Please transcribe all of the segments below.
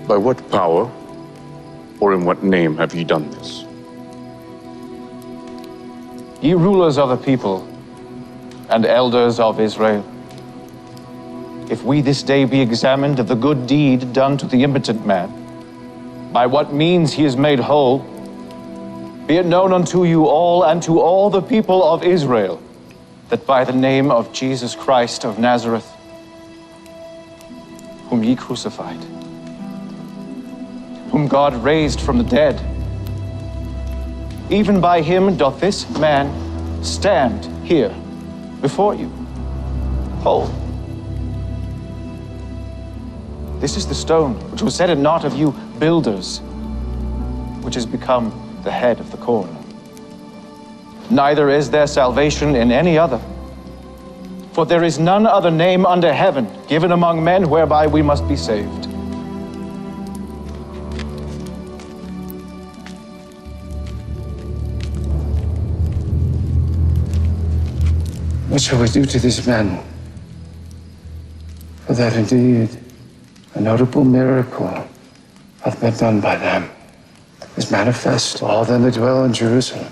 By what power or in what name have ye done this? Ye rulers of the people and elders of Israel, if we this day be examined of the good deed done to the impotent man, by what means he is made whole, be it known unto you all and to all the people of Israel, that by the name of Jesus Christ of Nazareth, whom ye crucified, whom God raised from the dead, even by him doth this man stand here before you, whole. This is the stone which was set at naught of you builders, which has become the head of the corner. Neither is there salvation in any other, for there is none other name under heaven given among men whereby we must be saved. What shall we do to these men? For that indeed a notable miracle hath been done by them, is manifest to all them that dwell in Jerusalem,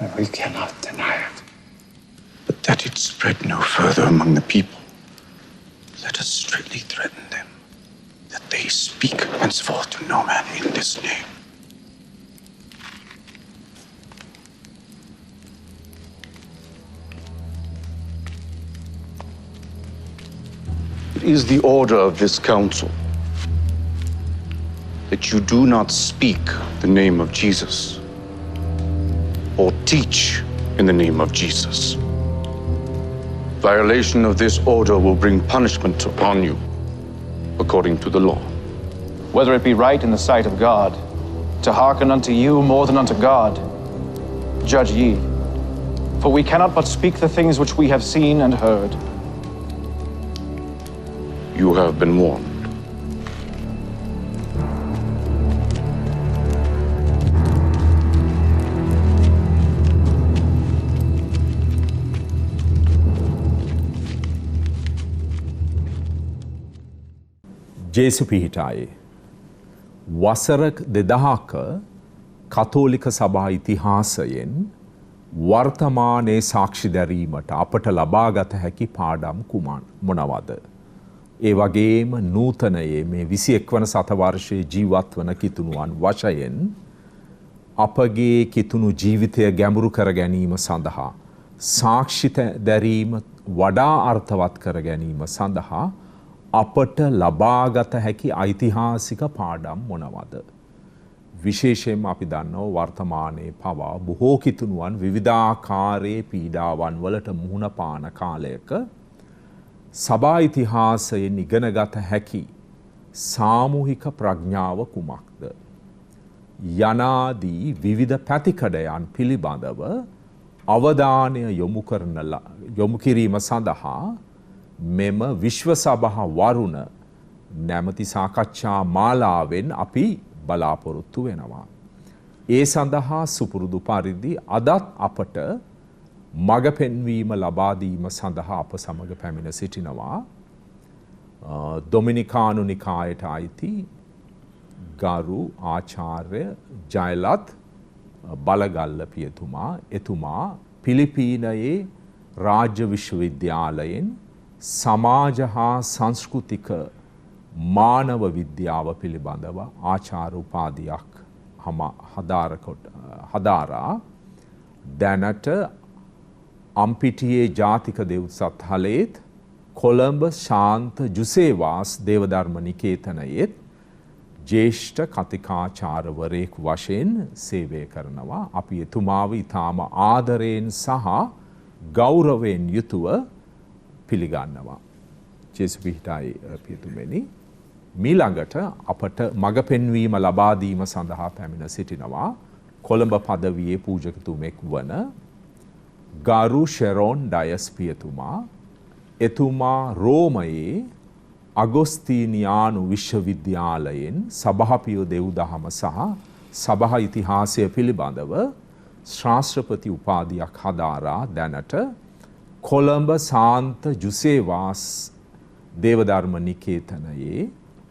and we cannot deny it. But that it spread no further among the people, let us strictly threaten them, that they speak henceforth to no man in this name. It is the order of this council that you do not speak the name of Jesus or teach in the name of Jesus. Violation of this order will bring punishment upon you according to the law. Whether it be right in the sight of God to hearken unto you more than unto God, judge ye. For we cannot but speak the things which we have seen and heard. You have been warned. ජේසු පිහිටායේ වසරක 2000ක කතෝලික සභා ඉතිහාසයෙන් වර්තමානයේ සාක්ෂි දැරීමට අපට ලබාගත හැකි පාඩම් මොනවාද? ඒ වගේම නූතනයේ මේ 21 වන සතවර්ෂයේ ජීවත් වන කිතුණුවන් වශයෙන් අපගේ කිතුණු ජීවිතය ගැඹුරු කර ගැනීම සඳහා සාක්ෂි දැරීම වඩා අර්ථවත් කර ගැනීම සඳහා අපට ලබාගත හැකි ඓතිහාසික පාඩම් මොනවාද? විශේෂයෙන්ම අපි දන්නවා වර්තමානයේ පවා බොහෝ කිතුණුවන් විවිධාකාරයේ පීඩාවන් වලට මුහුණ පාන කාලයක සභා ඉතිහාසයෙන් ඉගෙනගත හැකි සාමූහික ප්‍රඥාව කුමක්ද? යනාදී විවිධ පැතිකඩයන් පිළිබඳව අවධානය යොමු කිරීම සඳහා මෙම විශ්ව සභා වරුණ නැමැති සාකච්ඡා මාලාවෙන් අපි බලාපොරොත්තු වෙනවා. ඒ සඳහා සුපුරුදු පරිදි අදත් අපට මඟ පෙන්වීම ලබා දීම සඳහා අප සමග පැමිණ සිටිනවා ඩොමිනිකානු නිකායට අයිති ගරු ආචාර්ය ජයලත් බලගල්ල පියතුමා. එතුමා පිලිපීනයේ රාජ්‍ය විශ්වවිද්‍යාලයෙන් සමාජ හා සංස්කෘතික මානව විද්‍යාව පිළිබඳව ආචාර්ය උපාධියක් හදාරා දැනට අම්පිටියේ ජාතික දෙව්සත් හලේත් කොළඹ ශාන්ත ජුසේවාස් දේවධර්ම නිකේතනයේත් ජ්‍යෙෂ්ඨ කතිකාචාර්යවරයෙකු වශයෙන් සේවය කරනවා. අපි එතුමාව ඉතාම ආදරයෙන් සහ ගෞරවයෙන් යුතුව පිළිගන්නවා. ජේසු පිහිටායි පියතුමනි, මීළඟට අපට මඟ පෙන්වීම ලබා දීම සඳහා පැමිණ සිටිනවා කොළඹ පදවියේ පූජකතුමෙක් වන ගරු ෂෙරෝන් ඩයස් පියතුමා. එතුමා රෝමයේ අගොස්තීනියානු විශ්වවිද්‍යාලයෙන් සභාපිය දෙව්දහම සහ සභා ඉතිහාසය පිළිබඳව ශාස්ත්‍රපති උපාධියක් හදාරා දැනට කොළඹ සාන්ත ජුසේවාස් දේවධර්ම නිකේතනයේ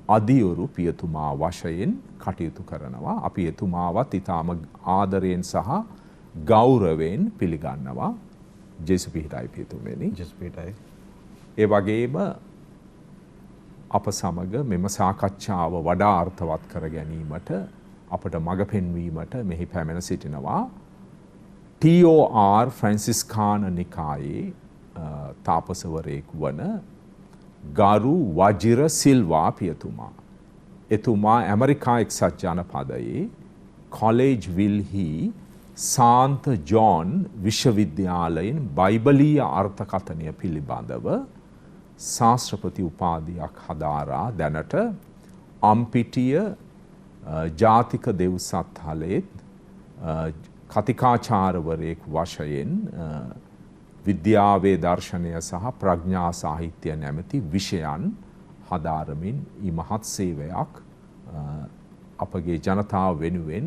අදියුරු පියතුමා වශයෙන් කටයුතු කරනවා. අපි එතුමාවත් ඊටාම ආදරයෙන් සහ ගෞරවයෙන් පිළිගන්නවා. ජේසු පිහිටයි පියතුමනි. ජේසු පිහිටයි. ඒ වගේම අප සමග මෙම සාකච්ඡාව වඩා අර්ථවත් කර ගැනීමට අපට මඟ පෙන්වීමට මෙහි පැමිණ සිටිනවා TOR ෆ්‍රැන්සිස්කාන නිකායේ තාපසවරයෙකු වන ගරු වජිර සිල්වා පියතුමා. එතුමා ඇමරිකා එක්සත් ජනපදයේ කොලේජ් විල්හි සාන්ත ජෝන් විශ්වවිද්‍යාලයෙන් බයිබලීය අර්ථකථනය පිළිබඳව ශාස්ත්‍රපති උපාධියක් හදාරා දැනට අම්පිටිය ජාතික දෙව්සත්හලෙත් කතිකාචාර්යවරයෙකු වශයෙන් විද්‍යාවේ දර්ශනය සහ ප්‍රඥා සාහිත්‍ය නැමැති විෂයන් හදාරමින් ඉමහත් සේවයක් අපගේ ජනතාව වෙනුවෙන්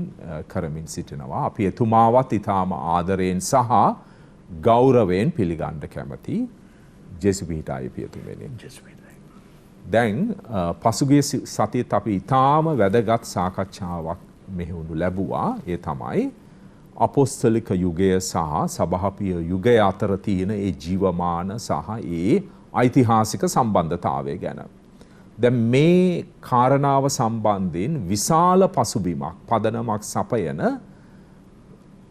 කරමින් සිටිනවා. අපි එතුමාවත් ඊටාම ආදරයෙන් සහ ගෞරවයෙන් පිළිගන්න කැමැති. ජේසු පිහිටයි පියතුමනි. දැන් පසුගිය සතියේත් අපි ඊටාම වැදගත් සාකච්ඡාවක් මෙහෙවනු ලැබුවා. ඒ තමයි අපොස්තලික යුගය සහ සභාපීය යුගය අතර තියෙන ඒ ජීවමාන සහ ඒ ඓතිහාසික සම්බන්ධතාවය ගැන. දැන් මේ කාරණාව සම්බන්ධයෙන් විශාල පසුබිමක් පදනමක් සපයන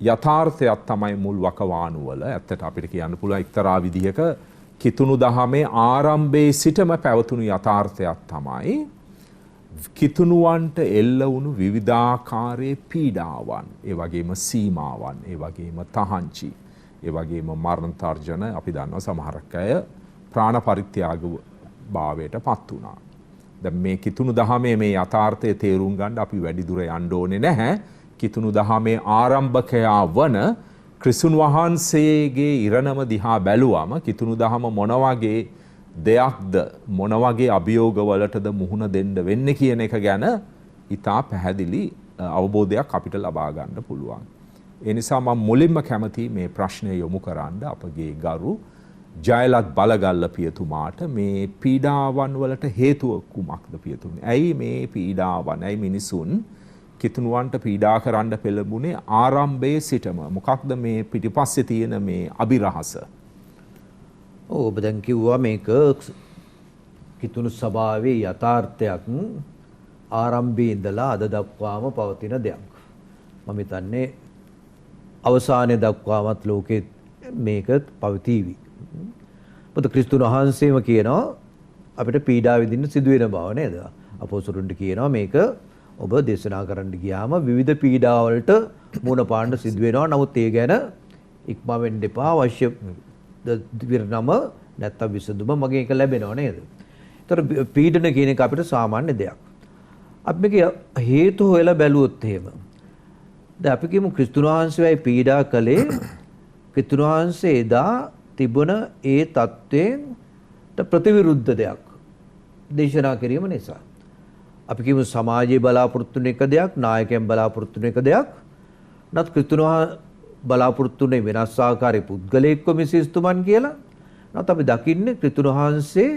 යථාර්ථයක් තමයි මුල් වකවානුවල ඇත්තට අපිට කියන්න පුළුවන් එක්තරා විදිහක කිතුණු දහමේ ආරම්භයේ සිටම පැවතුණු යථාර්ථයක් තමයි කිතුණුවන්ට එල්ල වුණු විවිධාකාරයේ පීඩාවන්, ඒ වගේම සීමාවන්, ඒ වගේම තහංචි, ඒ වගේම මරණ තර්ජන අපි දන්නවා සමහරක් අය ප්‍රාණ පරිත්‍යාග භාවයට පත් වුණා. දැන් මේ කිතුණු දහමේ මේ යථාර්ථය තේරුම් ගන්න අපි වැඩි දුර යන්න ඕනේ නැහැ. කිතුණු දහමේ ආරම්භකයා වන ක්‍රිස්තුන් වහන්සේගේ ඉරණම දිහා බැලුවම කිතුණු දහම මොන වගේ දෙයක්ද, මොන වගේ අභියෝගවලටද මුහුණ දෙන්න වෙන්නේ කියන එක ගැන ඉතා පැහැදිලි අවබෝධයක් අපිට ලබා ගන්න පුළුවන්. ඒ නිසා මම මුලින්ම කැමති මේ ප්‍රශ්නය යොමු කරන්න අපගේ ගරු ජයලත් බලගල්ල පියතුමාට මේ පීඩාවන් වලට හේතුව කුමක්ද පියතුමනි? ඇයි මේ පීඩාවන්, ඇයි මිනිසුන් කිතුණුවන්ට පීඩා කරන්න පෙළඹුණේ ආරම්භයේ සිටම? මොකක්ද මේ පිටිපස්සේ තියෙන මේ අභිරහස? ඔබ දැන් කිව්වා මේක කිතුණු ස්වභාවයේ යථාර්ථයක් ආරම්භයේ ඉඳලා අද දක්වාම පවතින දෙයක්. මම හිතන්නේ අවසානයේ දක්වාමත් ලෝකේ මේක පවතීවි. පොත ක්‍රිස්තුන් වහන්සේම කියනවා අපිට පීඩා විඳින්න සිදු වෙන බව නේද? අපොස්තලුන්ට කියනවා මේක ඔබ දේශනා කරන්න ගියාම විවිධ පීඩා වලට මුහුණ පාන්න සිදු වෙනවා. නමුත් ඒ ගැන ඉක්මා වෙන්න එපා. අවශ්‍ය විරණම නැත්තම් විසඳුම මගෙන් එක ලැබෙනව නේද? ඒතර පීඩන කියන එක අපිට සාමාන්‍ය දෙයක්. අපි මේක හේතු හොයලා බැලුවොත් එහෙම දැන් අපි කියමු ක්‍රිස්තුන් වහන්සේයි පීඩා කළේ ක්‍රිස්තුන් වහන්සේ එදා තිබුණ ඒ தත්වයට ප්‍රතිවිරුද්ධ දෙයක් දේශනා කිරීම නිසා. අපි කියමු සමාජයේ බලාපොරොත්තු වෙන එක දෙයක්, නායකයන් බලාපොරොත්තු වෙන එක දෙයක්. නත් ක්‍රිස්තුන් වහන්සේ බලාපොරොත්තු වෙන වෙනස් ආකාරයේ පුද්ගලයෙක්ව මිසිස්තුමන් කියලා. නත් අපි දකින්නේ ක්‍රිස්තුන් වහන්සේ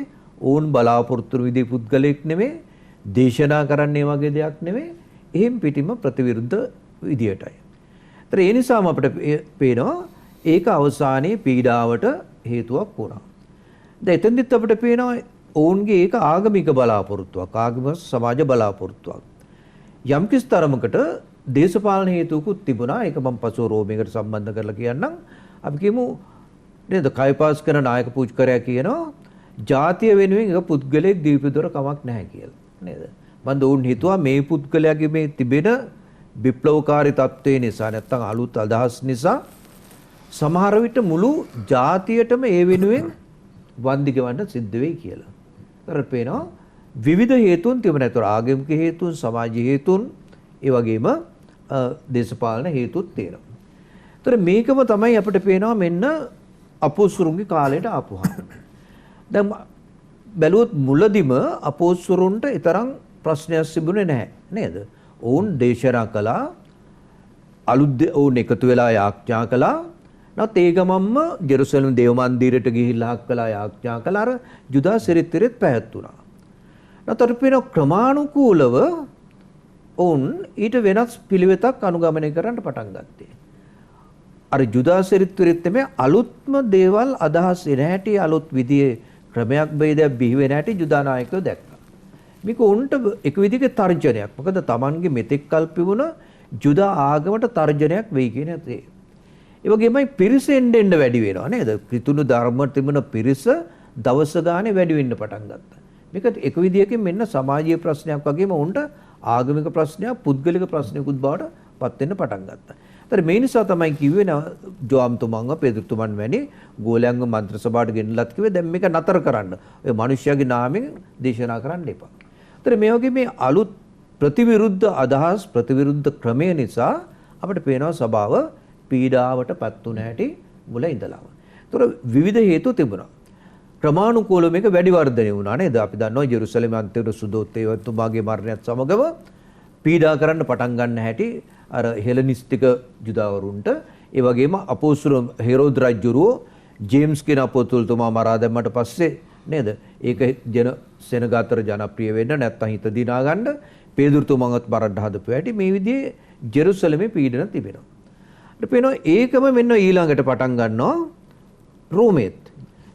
ඕන් බලාපොරොත්තු වෙන විදිහේ පුද්ගලයෙක් නෙමෙයි, දේශනා කරන්නේ වගේ දෙයක් නෙමෙයි. එහෙම් පිටිම ප්‍රතිවිරුද්ධ විදියටයි. ඒතර ඒ නිසාම අපිට පේනවා ඒක අවසානයේ පීඩාවට හේතුවක් වුණා. දැන් එතෙන්දිත් අපිට පේනවා ඔවුන්ගේ ඒක ආගමික බලාපොරොත්තුවක්, ආගමික සමාජ බලාපොරොත්තුවක්. යම් කිසි තරමකට දේශපාලන හේතුකුත් තිබුණා. ඒක මම පසුව රෝමයකට සම්බන්ධ කරලා කියන්නම්. අපි කියමු නේද කයිපාස් කරන නායක පූජකරයා කියනවා ජාතිය වෙනුවෙන් එක පුද්ගලයෙක් දීපදොර කමක් නැහැ කියලා. නේද? මන්ද ඔවුන් හිතුවා මේ පුද්ගලයාගේ මේ තිබෙන විප්ලවකාරී තත්ත්වය නිසා නැත්නම් අලුත් අදහස් නිසා සමහර විට මුළු ජාතියටම ඒ වෙනුවෙන් වන්දි ගෙවන්න සිද්ධ වෙයි කියලා. ඒතර පේනවා විවිධ හේතුන් තිබුණා. ඒතර ආගමික හේතුන්, සමාජීය හේතුන්, ඒ වගේම දේශපාලන හේතුත් තියෙනවා. ඒතර මේකම තමයි අපිට පේනවා මෙන්න අපොස්තලුන්ගේ කාලයට ආපුහම. දැන් බැලුවොත් මුලදිම අපොස්තලුන්ට ඊතරම් ප්‍රශ්නයක් තිබුණේ නැහැ නේද? ඔවුන් දේශනා කළා, අලුත් ඔවුන් එකතු වෙලා යාඥා කළා. නැත් ඒ ගමම්ම ජෙරුසලම් දේව මන්දිරයට ගිහිල්ලා කළා යාඥා කළා. අර ජුදා සිරිත් පැවැත්තුණා. නතර පින ක්‍රමානුකූලව ඔවුන් ඊට වෙනස් පිළිවෙතක් අනුගමනය කරන්න පටන් ගත්තේ. අර ජුදා චරිතෙත් මේ අලුත්ම දේවල් අදහස් එන හැටි අලුත් විදිහේ ක්‍රමයක් බෙදයක් බිහි වෙන හැටි ජුදා නායකයෝ දැක්කා. මේක උන්ට එක විදිහක තර්ජනයක්. මොකද Tamanගේ මෙතෙක් කල් පිබුණ ජුදා ආගමට තර්ජනයක් වෙයි කියන දේ. ඒ වගේමයි පිරිස එන්න වැඩි වෙනවා නේද? කිතුණු ධර්ම තිබුණ පිරිස දවස ගානේ වැඩි වෙන්න පටන් ගත්තා. මේක එක විදිහකින් මෙන්න සමාජීය ප්‍රශ්නයක් වගේම උන්ට ආගමික ප්‍රශ්නයක් පුද්ගලික ප්‍රශ්නයකුත් බවට පත් වෙන්න පටන් ගත්තා. ඒතර මේ නිසා තමයි කිව්වේ ජෝම්තුමන්ව පෙදුතුමන් වැනි ගෝලයන්ව මන්ත්‍ර සභාවට ගෙනලත් කිව්වේ දැන් මේක නතර කරන්න. ඔය මිනිස්යාගේ නාමයෙන් දේශනා කරන්න එපා. ඒතර මේ වගේ මේ අලුත් ප්‍රතිවිරුද්ධ අදහස් ප්‍රතිවිරුද්ධ ක්‍රමය නිසා අපිට පේනවා සභාව පීඩාවට පත් වුණ හැටි මුල ඉඳලාම. ඒතර විවිධ හේතු තිබුණා. ක්‍රමානුකූලව මේක වැඩි වර්ධනය වුණා නේද? අපි දන්නවා ජෙරුසලම අන්තිමට සුදෝත්තේවතුමාගේ මරණයත් සමගම පීඩා කරන්න පටන් ගන්න හැටි අර හෙලනිස්තික ජුදාවරුන්ට ඒ වගේම අපෝස්තල හෙරෝද් රජුරෝ ජේම්ස් කියන අපෝස්තලතුමා මරා දැම්මට පස්සේ නේද? ඒක සෙනගාතර ජනප්‍රිය වෙන්න නැත්තම් හිත දිනා ගන්න පේදුරුතුමාවත් බරඩ හදපු හැටි මේ විදිහේ ජෙරුසලමේ පීඩන තිබෙනවා. ඊට පේනවා ඒකම මෙන්න ඊළඟට පටන් ගන්නවා රෝමෙත්.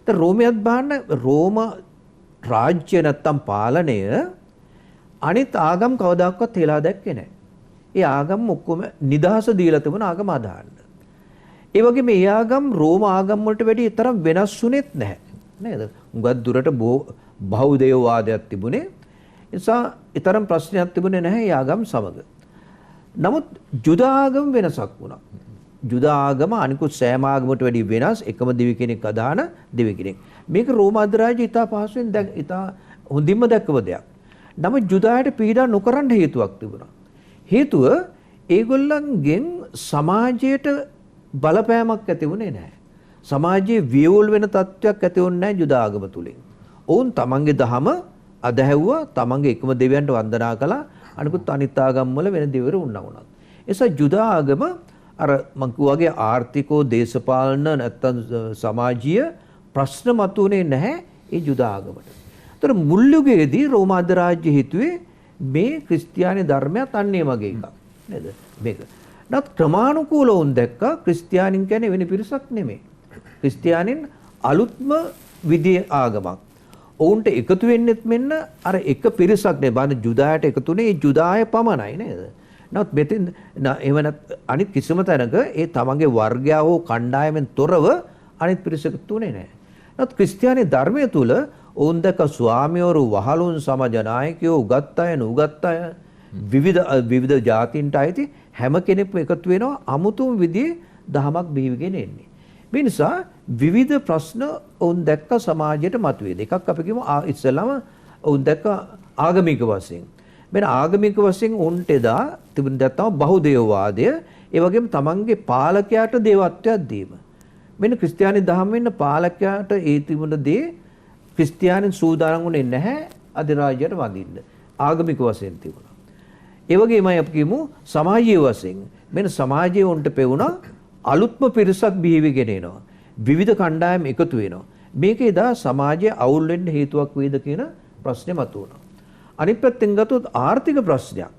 දැන් රෝමයත් බලන්න රෝම රාජ්‍ය නැත්තම් පාලනය අනිත් ආගම් කවදාකවත් හෙලා දැක්කේ නැහැ. ඒ ආගම් ඔක්කොම නිදහස දීලා තිබුණ ආගම අදහන්න. ඒ වගේම මේ ආගම් රෝම ආගම් වලට වැඩිය තරම් වෙනස් වුණෙත් නැහැ. නේද? උගත් දුරට බහුදේවවාදයක් තිබුණේ. ඒ නිසා ඊතරම් ප්‍රශ්නයක් තිබුණේ නැහැ ඒ ආගම් සමග. නමුත් ජුදා ආගම වෙනසක් වුණා. ජුදා ආගම අනිකුත් සෑම ආගමකට වැඩිය වෙනස් එකම දෙවි කෙනෙක් අදහන දෙවි කෙනෙක්. මේක රෝම අධිරාජ්‍ය ඉතා පහසුවෙන් ඉතා හොඳින්ම දැක්කව දෙයක්. නමුත් ජුදායට පීඩා නොකරන්න හේතුවක් තිබුණා. හේතුව ඒගොල්ලන්ගෙන් සමාජයට බලපෑමක් ඇති වුණේ නැහැ. සමාජයේ වියවුල් වෙන තත්ත්වයක් ඇති වුණේ නැහැ ජුදා ආගම තුලින්. ඔවුන් තමන්ගේ දහම අදහැව්වා, තමන්ගේ එකම දෙවියන්ට වන්දනා කළා. අනිකුත් අනිත් ආගම් වල වෙන දෙවිවරු වුණා. එසා ජුදා ආගම අර මං කිව්වාගේ ආර්ථිකෝ දේශපාලන නැත්තම් සමාජීය ප්‍රශ්න මතුනේ නැහැ ඒ ජුදා ආගමට. ඒතර මුල් යුගයේදී රෝම අධිරාජ්‍ය හිතුවේ මේ ක්‍රිස්තියානි ධර්මයත් අන්නේ වගේ එකක් නේද මේක. නමුත් ක්‍රමානුකූලව උන් දැක්කා ක්‍රිස්තියානින් කියන්නේ වෙන පිරිසක් නෙමෙයි. ක්‍රිස්තියානින් අලුත්ම විදිහේ ආගමක්. ඔවුන්ට එකතු වෙන්නෙත් මෙන්න අර එක පිරිසක් නේ. බාන ජුදායට එකතුනේ ඒ ජුදාය පමණයි නේද? නමුත් මෙතෙන් එහෙම අනිත් කිසිම තැනක ඒ තමන්ගේ වර්ගයා හෝ කණ්ඩායමෙන් තොරව අනිත් පිරිසකට තුනේ නැහැ. නමුත් ක්‍රිස්තියානි ධර්මය තුල ඔවුන් දැක ස්වාමියවරු වහලුන් සමාජ නායකයෝ උගත් අය නුගත් අය විවිධ ජාතීන්ට අයිති හැම කෙනෙක්ම එකතු වෙනවා අමුතුම විදිහේ දහමක් බිහිවගෙන එන්නේ. මේ නිසා විවිධ ප්‍රශ්න ඔවුන් දැක්ක සමාජයට මතුවේ. දෙකක් අපි කියමු ඉස්සෙල්ලාම ඔවුන් දැක්ක ආගමික වශයෙන්. මෙන්න ආගමික වශයෙන් උන්ට එදා තිබුණ දේ තමයි බහුදේවවාදය. ඒ වගේම තමන්ගේ පාලකයාට දේවත්වයක් දීම. මෙන්න ක්‍රිස්තියානි දහම වෙන්න පාලකයාට ඒ තිබුණ දේ ක්‍රිස්තියානින් සූදානම් වුණේ නැහැ අධිරාජ්‍යයට වඳින්න. ආගමික වශයෙන් තිබුණා. ඒ වගේමයි අපි කියමු සමාජීය වශයෙන්. මෙන්න සමාජයේ උන්ට පෙවුණා අලුත්ම පිරිසක් බිහි වෙගෙන එනවා. විවිධ කණ්ඩායම් එකතු වෙනවා. මේක එදා සමාජයේ අවුල් වෙන්න හේතුවක් වේද කියන ප්‍රශ්නේ මතුවුණා. අනිත් පැත්තෙන් ගත්තොත් ආර්ථික ප්‍රශ්නයක්.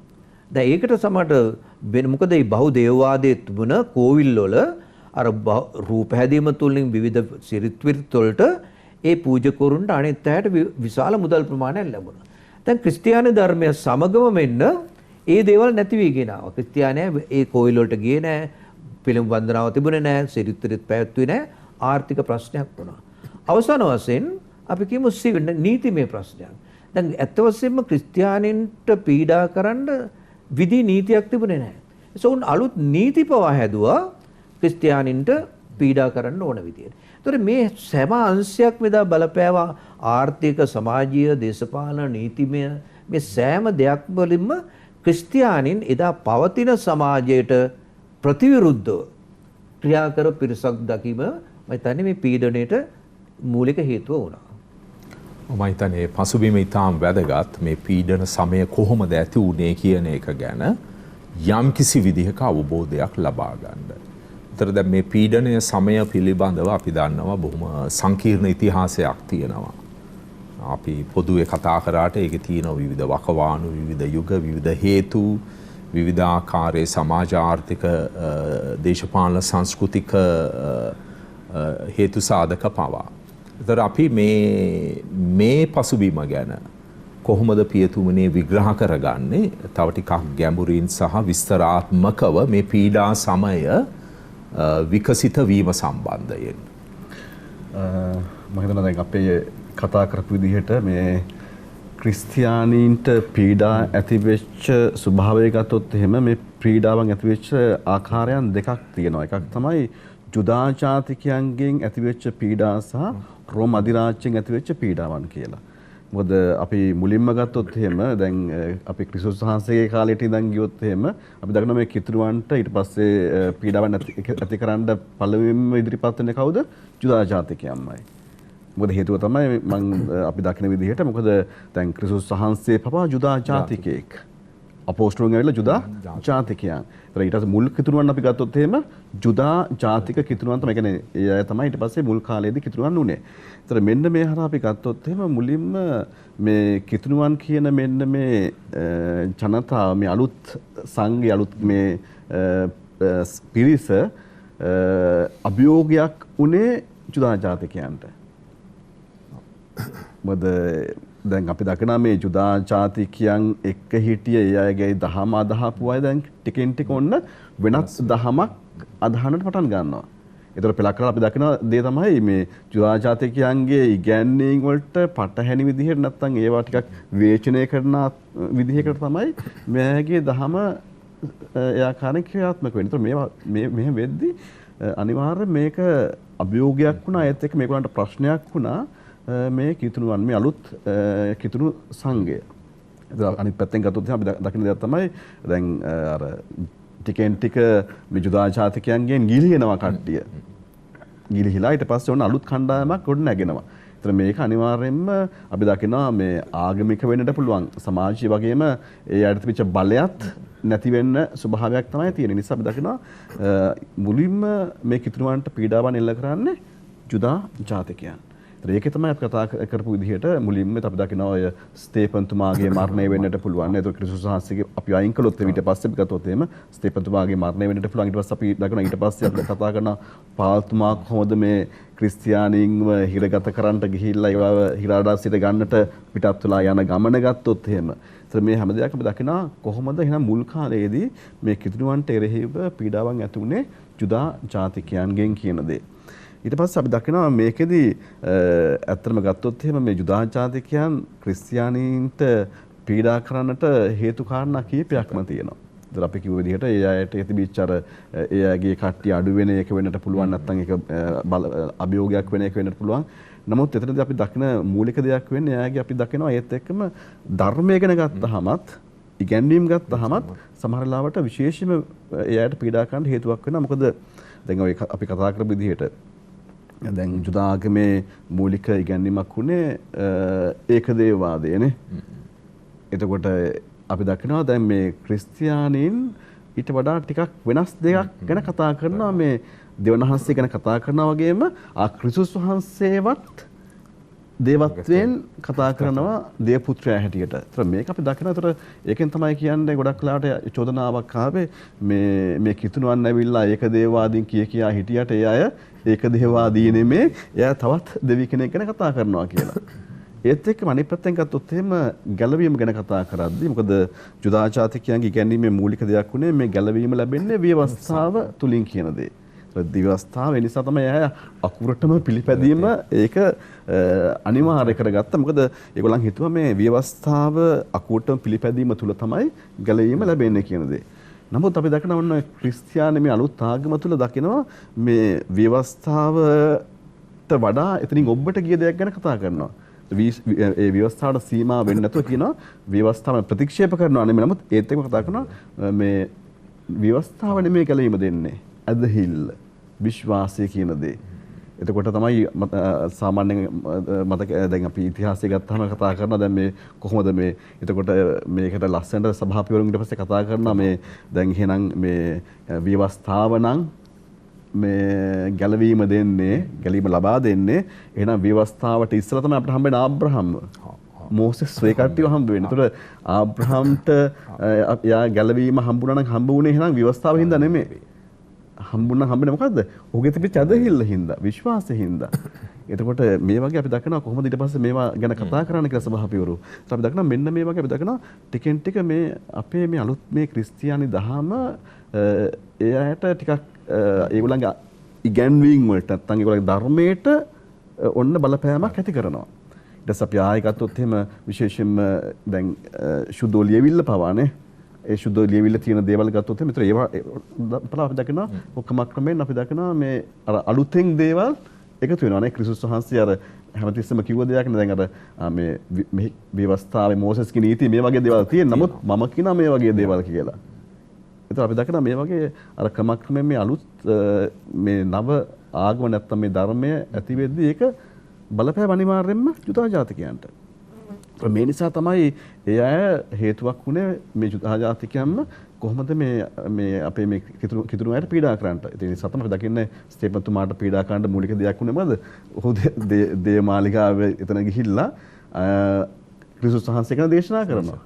දැන් ඒකට සමහරට මොකද මේ බහුදේවවාදයේ තිබුණ කෝවිල් වල අර රූප හැදීම තුලින් විවිධ සිරිත් විරිත් වලට ඒ පූජකවරුන්ට අනිත් අයට විශාල මුදල් ප්‍රමාණයක් ලැබුණා. දැන් ක්‍රිස්තියානි ධර්මය සමගම මෙන්න ඒ දේවල් නැති වී ගෙන ආවා. ක්‍රිස්තියානිය ඒ කෝවිල් වලට ගියේ නැහැ, පිළිම වන්දනාව තිබුණේ නැහැ, සිරිත් විරිත් පැවැත්වුවේ නැහැ, ආර්ථික ප්‍රශ්නයක් වුණා. අවසාන වශයෙන් අපි කියමු නීතිමය ප්‍රශ්නයක්. දැන් ඇත්ත වශයෙන්ම ක්‍රිස්තියානින්ට පීඩා කරන්න විධි නීතියක් තිබුණේ නැහැ. ඒසො උන් අලුත් නීති පවා හැදුවා ක්‍රිස්තියානින්ට පීඩා කරන්න ඕන විදියට. ඒතර මේ සෑම අංශයක් මෙදා බලපෑවා ආර්ථික, සමාජීය, දේශපාලන, නීතිමය මේ සෑම දෙයක් වලින්ම ක්‍රිස්තියානින් එදා පවතින සමාජයට ප්‍රතිවිරුද්ධව ක්‍රියා කර පිරිසක් දකීම මම හිතන්නේ මේ පීඩණයට මූලික හේතුව වුණා. මම හිතන්නේ පසුබිම ඉතාම වැදගත් මේ පීඩන සමය කොහොමද ඇති වුනේ කියන එක ගැන යම්කිසි විදිහක අවබෝධයක් ලබා ගන්න. ඒතර දැන් මේ පීඩනය සමය පිළිබඳව අපි දන්නවා බොහොම සංකීර්ණ ඉතිහාසයක් තියෙනවා. අපි පොදුවේ කතා කරාට ඒකේ තියෙන විවිධ වකවානු, විවිධ යුග, විවිධ හේතු, විවිධාකාරයේ සමාජ ආර්ථික දේශපාලන සංස්කෘතික හේතු සාධක පවා. ඒතර අපි මේ පසුබිම ගැන කොහොමද පියතුමනේ විග්‍රහ කරගන්නේ තව ටිකක් ගැඹුරින් සහ විස්තරාත්මකව මේ පීඩා සමය විකසිත වීම සම්බන්ධයෙන්? මම හිතනවා දැන් අපේ කතා කරපු විදිහට මේ ක්‍රිස්තියානීන්ට පීඩා ඇතිවෙච්ච ස්වභාවය ගත්තොත් එහෙම මේ පීඩාවන් ඇතිවෙච්ච ආකාරයන් දෙකක් තියෙනවා. එකක් තමයි ජුදා ජාතිකයන්ගෙන් ඇතිවෙච්ච පීඩා සහ රෝම අධිරාජ්‍යයෙන් ඇතිවෙච්ච පීඩාවන් කියලා. මොකද අපි මුලින්ම ගත්තොත් එහෙම දැන් අපි ක්‍රිස්තුස් වහන්සේගේ කාලයට ඉඳන් ගියොත් එහෙම අපි දකිනවා මේ කිතුරුවන්ට ඊට පස්සේ පීඩාවන් ඇති කරන්න පළවෙනිම ඉදිරිපත් වෙන්නේ කවුද? ජුදා ජාතිකයන්මයි. මොකද හේතුව තමයි අපි දකින විදිහට මොකද දැන් ක්‍රිස්තුස් වහන්සේ පවා ජුදා ජාතිකයෙක්. අපෝස්තලයන් ඇවිල්ලා ජුදා ජාතිකයන්. ඒතර ඊට පස්සේ මුල් කිතුරුවන් අපි ගත්තොත් එහෙම ජුදා ජාතික කිතුරුවන් තමයි. කියන්නේ ඒ අය තමයි ඊට පස්සේ මුල් කාලයේදී කිතුරුවන් උනේ. ඒතර මෙන්න මේ හරහා අපි ගත්තොත් එහෙම මුලින්ම මේ කිතුරුවන් කියන මෙන්න මේ ජනතාව මේ අලුත් සංඝය අලුත් මේ පිරිස අභියෝගයක් උනේ ජුදා ජාතිකයන්ට. මොකද දැන් අපි දකිනවා මේ ජුදා ජාතිකයන් එක්ක හිටිය ඒ අයගේ දහම අදහපු අය දැන් ටිකෙන් ටික ඔන්න වෙනස් දහමක් අදහන්නට පටන් ගන්නවා. ඒතර පෙළක් කරලා අපි දකින දේ තමයි මේ ජුදා ජාතිකයන්ගේ ඉගැන්වීම් වලට පටහැනි විදිහට නැත්තම් ඒවා ටිකක් විවේචනය කරන විදිහකට තමයි මෙයාගේ දහම ඒ ආකාරයෙන් ක්‍රියාත්මක වෙන්නේ. ඒතර මේවා මෙහෙම වෙද්දි අනිවාර්යයෙන් මේක අභියෝගයක් වුණා. ඒත් එක්ක මේගොල්ලන්ට ප්‍රශ්නයක් වුණා. මේ කිතුණුවන් මේ අලුත් කිතුණු සංඝය. අනිත් පැත්තෙන් ගත්තොත් අපි දකින දෙයක් තමයි දැන් අර ටිකෙන් ටික මේ ජුදා ජාතිකයන්ගෙන් ගිලිනවා කට්ටිය. ගිලිහිලා ඊට පස්සේ ඔන්න අලුත් කණ්ඩායමක් ගොඩ නැගෙනවා. ඒතර මේක අනිවාර්යයෙන්ම අපි දකිනවා මේ ආගමික වෙන්නට පුළුවන් සමාජය වගේම ඒ අයට තිබිච්ච බලයත් නැති වෙන්න ස්වභාවයක් තමයි තියෙන නිසා අපි දකිනවා මුලින්ම මේ කිතුණුවන්ට පීඩාවන් එල්ල කරන්නේ ජුදා ජාතිකයන්. ඒකේ තමයි අපි කතා කරපු විදිහට මුලින්ම අපි දකිනවා ඔය ස්තේපන්තුමාගේ මරණය වෙන්නට පුළුවන්. ඒක ක්‍රිස්තුස් වහන්සේගේ අපි අයින් කළොත් ඊට පස්සේ අපි ගත්තොත් එහෙම ස්තේපන්තුමාගේ මරණය වෙන්නට පුළුවන්. ඊට පස්සේ අපි දකිනවා ඊට පස්සේ අපි කතා කරන පාල්තුමා කොහොමද මේ ක්‍රිස්තියානීන්ව හිරගත කරන්නට ගිහිල්ලා ඒව හිරාඩාසියට ගන්නට පිටත් වෙලා යන ගමන ගත්තොත් එහෙම. ඒත් මේ හැම දෙයක් අපි දකිනවා කොහොමද එහෙනම් මුල් කාලයේදී මේ කිතුණුවන්ට එරෙහිව පීඩාවන් ඇති වුනේ ජුදා ජාතිකයන්ගෙන් කියන දේ. ඊට පස්සේ අපි දකිනවා මේකෙදී ඇත්තටම ගත්තොත් එහෙම මේ ජුදා ජාතිකයන් ක්‍රිස්තියානීන්ට පීඩා කරන්නට හේතු කාරණා කීපයක්ම තියෙනවා. ඒතර අපි කිව්ව විදිහට ඒ අයට තිබිච්ච අර ඒ අයගේ කට්ටිය අඩු වෙන එක වෙන්නට පුළුවන් නැත්නම් ඒක අභියෝගයක් වෙන එක වෙන්නට පුළුවන්. නමුත් එතනදී අපි දකින මූලික දෙයක් වෙන්නේ එයාගේ අපි දකිනවා ඒත් එක්කම ධර්මය ගැන ගත්තහමත් ඉගැන්වීම් ගත්තහමත් සමහර ලාවට විශේෂයෙන්ම එයාට පීඩා කරන්න හේතුවක් වෙනවා. මොකද දැන් ඔය අපි කතා කරපු විදිහට දැන් ජුදා ආගමේ මූලික ඉගැන්වීමක් උනේ ඒකදේවවාදයනේ. එතකොට අපි දකිනවා දැන් මේ ක්‍රිස්තියානීන් ඊට වඩා ටිකක් වෙනස් දෙයක් ගැන කතා කරනවා. මේ දෙවනහන්සේ ගැන කතා කරනවා වගේම ක්‍රිස්තුස් වහන්සේවත් දේවත්වයෙන් කතා කරනවා දේවපුත්‍රයා හැටියට. ඒතර මේක අපි දකිනවා. ඒතර ඒකෙන් තමයි කියන්නේ ගොඩක් වෙලාවට චෝදනාවක් ආවේ මේ කිතුණුවන් ඇවිල්ලා ඒකදේවවාදීන් කියා හිටියට ඒ අය ඒකදේවවාදී නෙමේ එයා තවත් දෙවි කෙනෙක් ගැන කතා කරනවා කියලා. ඒත් එක්කම අනිත් පැත්තෙන් ගත්තොත් එහෙම ගැලවීම ගැන කතා කරද්දී මොකද ජුදා ජාතිකයන්ගේ ඉගැන්වීමේ මූලික දෙයක් උනේ මේ ගැලවීම ලැබෙන්නේ ව්‍යවස්ථාව තුලින් කියන දේ. දිවස්ථාව ඒ නිසා තමයි අය අකුරටම පිළිපැදීම ඒක අනිවාර්ය කරගත්තා. මොකද ඒගොල්ලන් හිතුවා මේ ව්‍යවස්ථාව අකුරටම පිළිපැදීම තුල තමයි ගැලවීම ලැබෙන්නේ කියන දේ. නමුත් අපි දකිනවා ඔන්න ක්‍රිස්තියානි මේ අලුත් ආගම තුල දකිනවා මේ ව්‍යවස්ථාවට වඩා එතනින් ඔබට ගිය දෙයක් ගැන කතා කරනවා. ඒ ව්‍යවස්ථාවට සීමා වෙන්නේ නැතුව කියනවා ව්‍යවස්ථාව ප්‍රතික්ෂේප කරනවා නෙමෙයි. නමුත් ඒත් එක්කම කතා කරනවා මේ ව්‍යවස්ථාව නෙමෙයි ගැලවීම දෙන්නේ. අදහිල්ල විශ්වාසය කියන දේ. එතකොට තමයි සාමාන්‍යයෙන් මතක දැන් අපි ඉතිහාසය ගත්තාම කතා කරනවා දැන් මේ කොහොමද මේ එතකොට මේකට ලස්සනට සභාපතිවරුන් ඊට පස්සේ කතා කරනවා මේ දැන් එහෙනම් මේ ව්‍යවස්ථාව නම් මේ ගැලවීම දෙන්නේ ගැලීම ලබා දෙන්නේ එහෙනම් ව්‍යවස්ථාවට ඉස්සලා තමයි අපිට හම්බෙන්නේ ආබ්‍රහම් මෝසෙස් ඒ කට්ටිය හම්බ වෙන්නේ. ඒතර ආබ්‍රහම්ට යා ගැලවීම හම්බුණා නම් හම්බුනේ එහෙනම් ව්‍යවස්ථාවෙන් හින්දා නෙමෙයි. හම්බෙන්නේ මොකද්ද? ඔහුගේ තිබිච්ච ඇදහිල්ල හින්දා, විශ්වාසයෙන් හින්දා. එතකොට මේ වගේ අපි දකිනවා කොහොමද ඊට පස්සේ මේවා ගැන කතා කරන්න කියලා සභාපතිවරු. අපි දකිනවා මෙන්න මේ වගේ අපි දකිනවා ටිකෙන් ටික මේ අපේ මේ අලුත් මේ ක්‍රිස්තියානි දහම ඒ අයට ටිකක් ඒගොල්ලන්ගේ ඉගැන්වීම් වලට නැත්නම් ඒගොල්ලන්ගේ ධර්මයට ඔන්න බලපෑමක් ඇති කරනවා. ඊට පස්සේ අපි ආයෙ ගත්තොත් එහෙම විශේෂයෙන්ම දැන් සුදෝ ලියවිල්ල පවානේ ඒ සුදෝ ලියවිල්ල තියෙන දේවල් ගත්තොත් එහෙම ඒවා අපි දකිනවා ඔක්කොම ක්‍රමෙන් අපි දකිනවා මේ අර අලුතෙන් දේවල් එකතු වෙනවා නේ. ක්‍රිස්තුස් වහන්සේ අර හැමතිස්සෙම කිව්ව දෙයක් නේ. දැන් අර මේ ව්‍යවස්ථාවේ මෝසස්ගේ නීතිය මේ වගේ දේවල් තියෙන. නමුත් මම කියනවා මේ වගේ දේවල් කියලා. ඒතර අපි දකිනවා මේ වගේ අර ක්‍රමක්‍රමයෙන් මේ අලුත් මේ නව ආගම නැත්තම් මේ ධර්මය ඇති වෙද්දී ඒක බලපෑම අනිවාර්යෙන්ම යුදා ජාතිකයන්ට. මේ නිසා තමයි ඒ අය හේතුවක් වුණේ මේ යුදා ජාතිකයන්ම කොහොමද මේ අපේ මේ කිතුණු අයට පීඩා කරන්නට. ඒ නිසා තමයි දකින්නේ ස්ටේෆන් තුමාට පීඩා කරන්න මූලික දෙයක් වුණේ මොකද? ඔහු දේමාලිගාවේ එතන ගිහිල්ලා ක්‍රිස්තුස් වහන්සේ ගැන දේශනා කරනවා.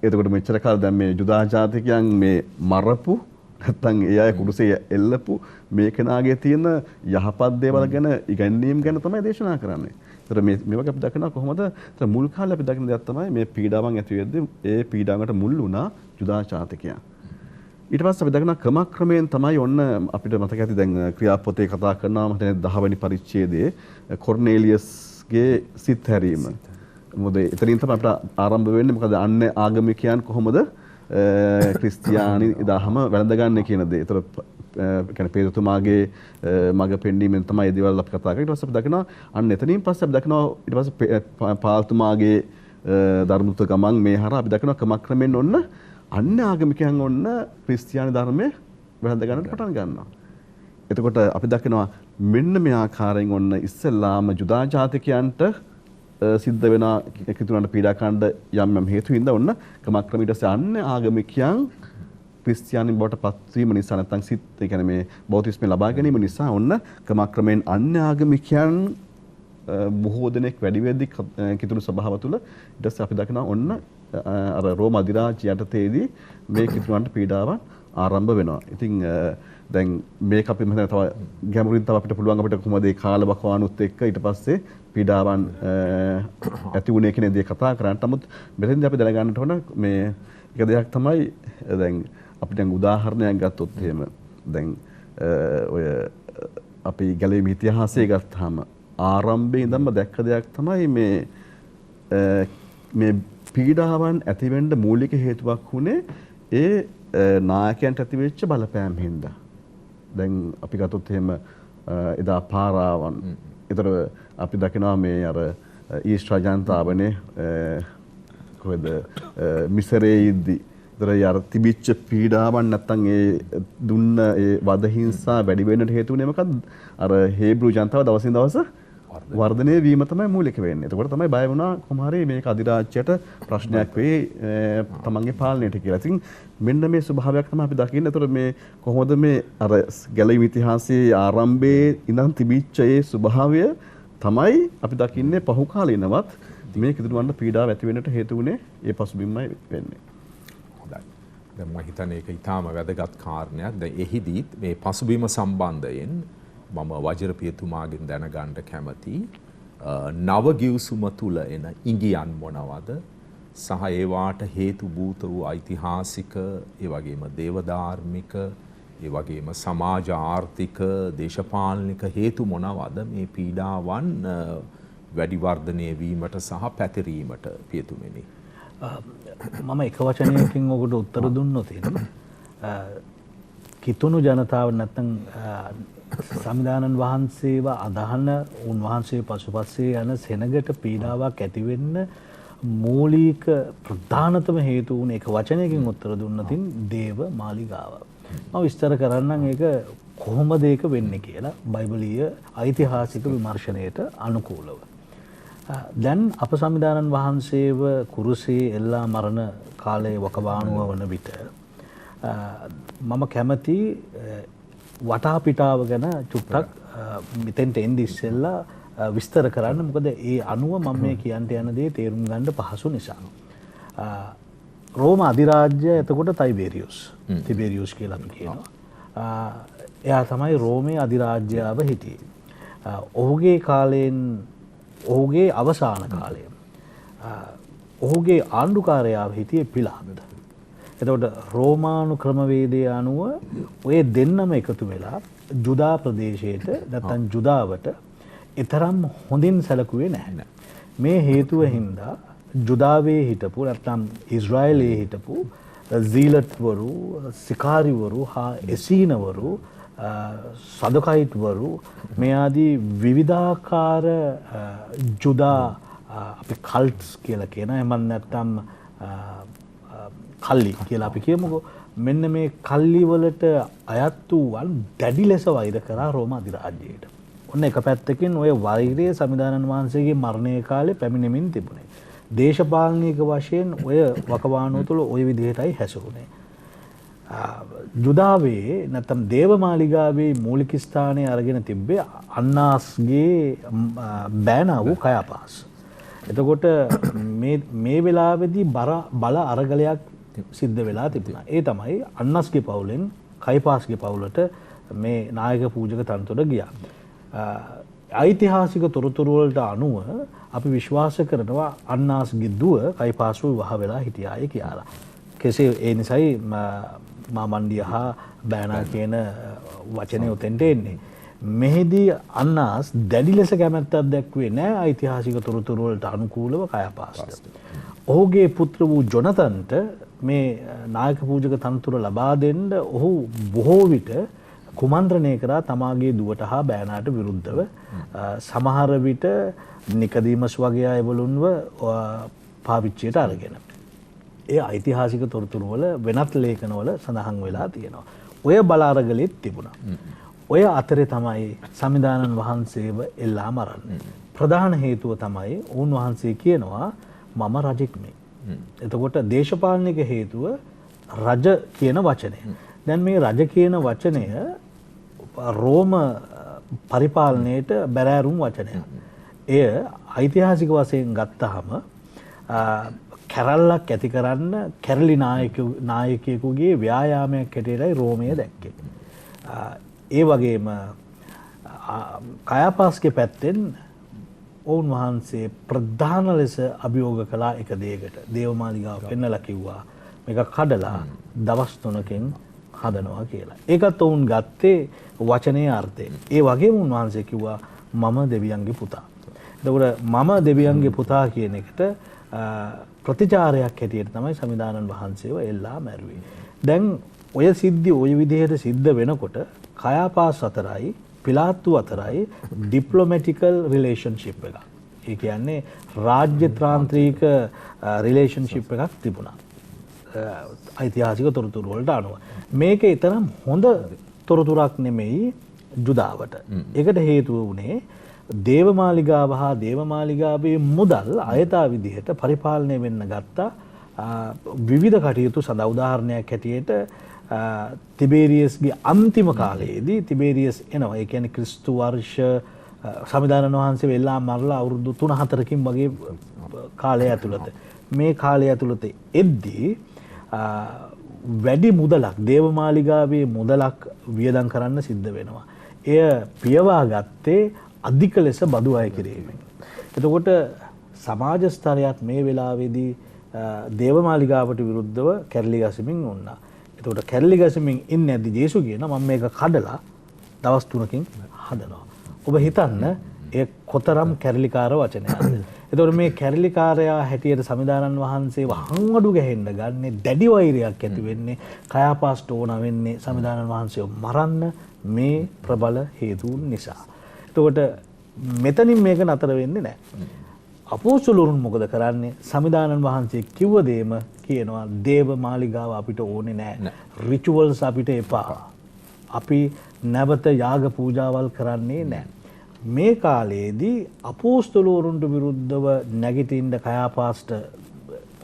එතකොට මෙච්චර කාල දැන් මේ යුදා ජාතිකයන් මේ මරපු නැත්තම් ඒ අය කුරුසේ එල්ලපු මේ කෙනාගේ තියෙන යහපත් දේවල් ගැන ඉගැන්වීම් ගැන තමයි දේශනා කරන්නේ. ඒතර මේ වගේ අපි දකිනවා කොහොමද? ඒතර මුල් කාලේ අපි දකින දෙයක් තමයි මේ පීඩාවන් ඇති වෙද්දී ඒ පීඩාවකට මුල් වුණා යුදා ජාතිකයන්. ඊට පස්සේ අපි දකිනවා ක්‍රමක්‍රමයෙන් තමයි ඔන්න අපිට මතක ඇති දැන් ක්‍රියාපොතේ කතා කරනවා මට 10 වෙනි පරිච්ඡේදයේ කොර්නේලියස්ගේ සිත් හැරීම. මොකද එතනින් තමයි අපිට ආරම්භ වෙන්නේ මොකද අන්න ආගමිකයන් කොහොමද ක්‍රිස්තියානි දහම වැළඳගන්නේ කියන දේ. ඒතර කියන්නේ පේතුමාගේ මග පෙන්වීමෙන් තමයි මේ දේවල් අපි කතා කරන්නේ. ඊට පස්සේ අපි දකිනවා අන්න එතනින් පස්සේ අපි දකිනවා ඊට පස්සේ පාල්තුමාගේ ධර්මෘත ගමන් මේ හරහා අපි දකිනවා ක්‍රමක්‍රමයෙන් ඔන්න අන්න ආගමිකයන් ඔන්න ක්‍රිස්තියානි ධර්මයේ වැළඳ ගන්නට පටන් ගන්නවා. එතකොට අපි දකිනවා මෙන්න මේ ආකාරයෙන් ඔන්න ඉස්සෙල්ලාම යුදා ජාතිකයන්ට සිද්ධ වෙන කිතුණන්ට පීඩා කාණ්ඩ යම් හේතු හින්දා ඔන්න ක්‍රමක්‍රමයෙන් ඊට අන්න ආගමිකයන් ක්‍රිස්තියානි බවට පත්වීම නිසා නැත්නම් සිත් ඒ කියන්නේ මේ බෞද්ධිස්මය ලබා ගැනීම නිසා ඔන්න ක්‍රමක්‍රමයෙන් අන්න ආගමිකයන් බොහෝ දෙනෙක් වැඩි වෙද්දී කිතුණු සභාව තුළ ඊට පස්සේ අපි දකිනවා ඔන්න අර රෝම අධිරාජ්‍ය යටතේදී මේ කිතුණන්ට පීඩාවන් ආරම්භ වෙනවා. ඉතින් දැන් මේක අපි මම තව ගැඹුරින් තව අපිට පුළුවන් අපිට කොහොමද මේ කාලවකවානුත් එක්ක ඊට පස්සේ පීඩාවන් ඇති වුණේ කියන දේ කතා කරන්න. නමුත් මෙතෙන්දී අපි දැනගන්නට ඕන මේ එක දෙයක් තමයි දැන් අපි දැන් උදාහරණයක් ගත්තොත් එහෙම දැන් ඔය අපි ගැලවීම ඉතිහාසය ගත්තාම ආරම්භයේ ඉඳන්ම දැක්ක දෙයක් තමයි මේ පීඩාවන් ඇතිවෙන්න මූලික හේතුවක් වුණේ ඒ නායකයන්ට ඇතිවෙච්ච බලපෑම් හින්දා. දැන් අපි ගත්තොත් එහෙම එදා පාරාවන්. ඒතර අපි දකිනවා මේ අර ඊස්ට් රජාන්තාවනේ කොහෙද මිසරේ ඉද්දි. ඒතර යාර තිබිච්ච පීඩාවන් නැත්තම් ඒ දුන්න ඒ වද හිංසා වැඩි වෙන්නට හේතු වුණේ මොකද්ද? අර හේබ්‍රු ජනතාව දවසින් දවස වර්ධනය වීම තමයි මූලික වෙන්නේ. එතකොට තමයි බය වුණා කොහොම හරි මේක අධිරාජ්‍යයට ප්‍රශ්නයක් වෙයි තමන්ගේ පාලනයට කියලා. ඉතින් මෙන්න මේ ස්වභාවයක් තමයි අපි දකින්නේ. එතකොට මේ කොහොමද මේ අර ගැලවීම ඉතිහාසයේ ආරම්භයේ ඉඳන් තිබිච්ච ඒ ස්වභාවය තමයි අපි දකින්නේ පහු කාලේනවත් මේ කිදුණුවන්ට පීඩාව ඇති වෙන්නට හේතු වුණේ ඒ පසුබිම්මයි වෙන්නේ. හොඳයි. දැන් මම හිතන්නේ ඒක ඊටාම වැදගත් කාරණයක්. දැන් එහිදී මේ පසුබිම සම්බන්ධයෙන් මම වජිරපියතුමාගෙන් දැනගන්න කැමති නව ගිවිසුම තුල එන ඉඟියන් මොනවද සහ ඒවාට හේතු භූත වූ ඓතිහාසික ඒ වගේම දේවධාර්මික ඒ වගේම සමාජ ආර්ථික දේශපාලනික හේතු මොනවද මේ පීඩාවන් වැඩි වර්ධනය වීමට සහ පැතිරීමට පියතුමනි? මම එක වචනයකින් ඔකට උත්තර දුන්නොත් කිතුණු ජනතාව නැත්නම් සම්විධානන් වහන්සේව අදහන උන්වහන්සේ පසුපස්සේ යන සෙනගට පීඩාවක් ඇති වෙන්න මූලික ප්‍රධානතම හේතු වුණ එක වචනයකින් උත්තර දුන්නතින් දේව මාලිගාව. මම විස්තර කරන්නම් ඒක කොහොමද ඒක වෙන්නේ කියලා බයිබලීය ඓතිහාසික විමර්ශනයට අනුකූලව. දැන් අප සම්විධානන් වහන්සේව කුරුසේ එල්ලා මරණ කාලයේ වකවානුව වන විට මම කැමති වටාපිටාව ගැන චුට්ටක් මෙතෙන්ට එන්න ඉස්සෙල්ලා විස්තර කරන්න. මොකද ඒ අනුව මම මේ කියන්න යන දේ තේරුම් ගන්න පහසු නිසා. රෝම අධිරාජ්‍ය එතකොට තිබේරියස් කියලා අපි කියනවා. එයා තමයි රෝමේ අධිරාජ්‍යාව හිටියේ. ඔහුගේ කාලයෙන් ඔහුගේ අවසාන කාලය ඔහුගේ ආණ්ඩුකාරයාව හිටියේ පිලාත්. එතකොට රෝමානු ක්‍රමවේදය අනුව ඔය දෙන්නම එකතු වෙලා ජුදා ප්‍රදේශයට නැත්නම් ජුදාවට ඊතරම් හොඳින් සැලකුවේ නැහැ. මේ හේතුව හින්දා ජුදාවේ හිටපු නැත්නම් ඉස්රායලයේ හිටපු සීලට්වරු, සිකාරිවරු හා එසීනවරු, සදකයිට්වරු මේ ආදී විවිධාකාර ජුදා අපි කල්ට්ස් කියලා කියන එහෙම නැත්නම් කල්ලි කියලා අපි කියමුකෝ. මෙන්න මේ කල්ලි වලට අයත් වූවන් දැඩි ලෙස වෛර කරා රෝම අධිරාජ්‍යයට. ඔන්න එක පැත්තකින් ඔය වෛරය සමිදානන් වහන්සේගේ මරණය කාලේ පැමිණෙමින් තිබුණේ. දේශපාලනික වශයෙන් ඔය වකවානුව තුළ ওই විදිහටයි හැසිරුණේ. ජුදාවේ නැත්නම් දේවමාලිගාවේ මූලික ස්ථානය අරගෙන තිබ්බේ අන්නාස්ගේ බෑනා වූ කයාපාස්. එතකොට මේ වෙලාවේදී බල අරගලයක් සිද්ධ වෙලා තිබුණා. ඒ තමයි අන්නස්ගේ පවුලෙන් කයිපාස්ගේ පවුලට මේ නායක පූජක තනතුර ගියා. ඓතිහාසික තොරතුරු වලට අනුව අපි විශ්වාස කරනවා අන්නාස්ගේ දුව කයිපාස්ව විවාහ වෙලා හිටියාය කියලා. කෙසේ ඒ නිසායි මාමණ්ඩිය හා බෑනා කියන වචනේ උතෙන්ට එන්නේ. මෙහිදී අන්නාස් දැඩි ලෙස කැමැත්තක් දැක්ුවේ නැහැ ඓතිහාසික තොරතුරු වලට අනුකූලව කයාපාස්ට. ඔහුගේ පුත්‍ර වූ ජොනතන්ට මේ නායක පූජක තනතුර ලබා දෙන්න ඔහු බොහෝ විට කුමන්ත්‍රණය කරා තමාගේ දුවට හා බෑනාට විරුද්ධව. සමහර විට නිකදීමස් වගේ අයවලුන්ව පාවිච්චියට අරගෙන. ඒ ඓතිහාසික තොරතුරු වල වෙනත් ලේඛනවල සඳහන් වෙලා තියෙනවා. ඔය බල අරගලෙත් තිබුණා. ඔය අතරේ තමයි සමිදානන් වහන්සේව එල්ලා මරන්නේ. ප්‍රධාන හේතුව තමයි උන්වහන්සේ කියනවා මම රජෙක් මේ. එතකොට දේශපාලනික හේතුව රජ කියන වචනය. දැන් මේ රජ කියන වචනය රෝම පරිපාලනයට බැරෑරුම් වචනයක්. එය ඓතිහාසික වශයෙන් ගත්තහම කැරල්ලක් ඇති කරන්න කැරලි නායකයෙකුගේ ව්‍යායාමයක් හැටියටයි රෝමය දැක්කේ. ඒ වගේම කයාපාස්ගේ පැත්තෙන් ඔවුන් වහන්සේ ප්‍රධාන ලෙස අභියෝග කළා එක දෙයකට. දේවමාලිගාව පෙන්නලා කිව්වා මේක කඩලා දවස් 3කින් හදනවා කියලා. ඒකත් ඔවුන් ගත්තේ වචනේ අර්ථයෙන්. ඒ වගේම උන්වහන්සේ කිව්වා මම දෙවියන්ගේ පුතා. එතකොට මම දෙවියන්ගේ පුතා කියන එකට ප්‍රතිචාරයක් හැටියට තමයි සමිදානන් වහන්සේව එල්ලා මැරුවේ. දැන් ඔය සිද්ධි ඔය විදිහට සිද්ධ වෙනකොට කයාපාස් අතරයි පිලාතු අතරයි ඩිප්ලොමැටිකල් රිලේෂන්ෂිප් එකක්. ඒ කියන්නේ රාජ්‍ය ත්‍රාන්ත්‍රික රිලේෂන්ෂිප් එකක් තිබුණා. ඓතිහාසික තොරතුරු වලට අනුව. මේක ඊතරම් හොඳ තොරතුරක් නෙමෙයි ජුදාවට. ඒකට හේතුව වුණේ දේවමාලිගාව හා දේවමාලිගාවේ මුදල් අයථා විදිහට පරිපාලනය වෙන්න ගත්තා. විවිධ කටයුතු සඳහා උදාහරණයක් හැටියට තිබේරියස්ගේ අන්තිම කාලයේදී තිබේරියස් එනවා. ඒ කියන්නේ ක්‍රිස්තු වර්ෂ සමිදානන් වහන්සේ වෙලා මරලා අවුරුදු 3-4කින් වගේ කාලය ඇතුළත මේ කාලය ඇතුළත එද්දී වැඩි මුදලක් දේවමාලිගාවේ මුදලක් වියදම් කරන්න සිද්ධ වෙනවා. එය පියවා ගත්තේ අධික ලෙස බදු අය කිරීමෙන්. එතකොට සමාජ ස්තරයත් මේ වෙලාවේදී දේවමාලිගාවට විරුද්ධව කැරලි ගසමින් වුණා. එතකොට කැරලි ගසමින් ඉන්නේ නැද්දි ජේසු කියන මම මේක කඩලා දවස් 3කින් හදනවා. ඔබ හිතන්න ඒ කොතරම් කැරලිකාර වචනයක්ද. එතකොට මේ කැරලිකාරයා හැටියට සමිදානන් වහන්සේව හංවඩු ගැහෙන්න ගන්නේ දැඩි වෛරයක් ඇති වෙන්නේ කයාපාස්ට ඕන වෙන්නේ සමිදානන් වහන්සේව මරන්න මේ ප්‍රබල හේතුන් නිසා. එතකොට මෙතනින් මේක නතර වෙන්නේ නැහැ. අපෝස්තලවරුන් මොකද කරන්නේ? සමිදානන් වහන්සේ කිව්ව දේම කියනවා දේව මාලිගාව අපිට ඕනේ නැහැ. රිචුවල්ස් අපිට එපා. අපි නැවත යාග පූජාවල් කරන්නේ නැහැ. මේ කාලයේදී අපෝස්තලවරුන්ට විරුද්ධව නැගිටින්න කයාපාස්ට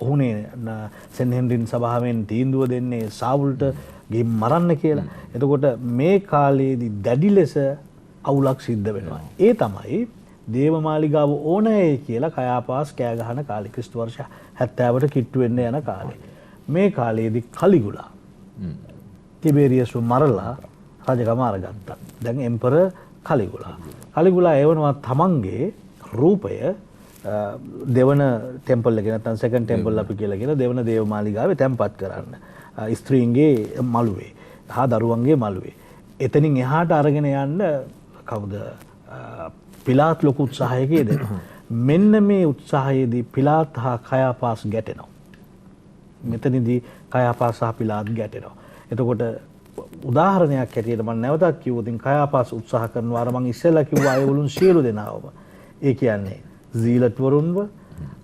ඔහුනේ සෙන් හෙන්රින් සභාවෙන් තීන්දුව දෙන්නේ සාවුල්ට ගිහින් මරන්න කියලා. එතකොට මේ කාලයේදී දැඩි ලෙස අවුලක් සිද්ධ වෙනවා. ඒ තමයි දේවමාලිගාව ඕනෑයි කියලා කයාපාස් කෑ ගහන කාලේ ක්‍රිස්තු වර්ෂ 70ට කිට්ටු වෙන්න යන කාලේ. මේ කාලයේදී කලිගුලා තිබේරියස්ව මරලා රජකම අරගත්තා. දැන් එම්පරර් කලිගුලා. කලිගුලා එවනවා තමන්ගේ රූපය දෙවන ටෙම්පල් එක නැත්නම් සෙකන්ඩ් ටෙම්පල් අපි කියලා කියන දෙවන දේවමාලිගාවේ තැන්පත් කරන්න. ස්ත්‍රීන්ගේ මළුවේ හා දරුවන්ගේ මළුවේ. එතනින් එහාට අරගෙන යන්න කවුද පිලාත් ලොකු උත්සාහයක යෙදෙනවා. මෙන්න මේ උත්සාහයේදී පිලාත් හා කයාපාස් ගැටෙනවා. මෙතනදී කයාපාස් හා පිලාත් ගැටෙනවා. එතකොට උදාහරණයක් හැටියට මම නැවතත් කිව්වොත් කයාපාස් උත්සාහ කරනවා අර මම ඉස්සෙල්ලා කිව්වා අයවලුන් සියලු දෙනාවම. ඒ කියන්නේ සීලට්වරුන්ව,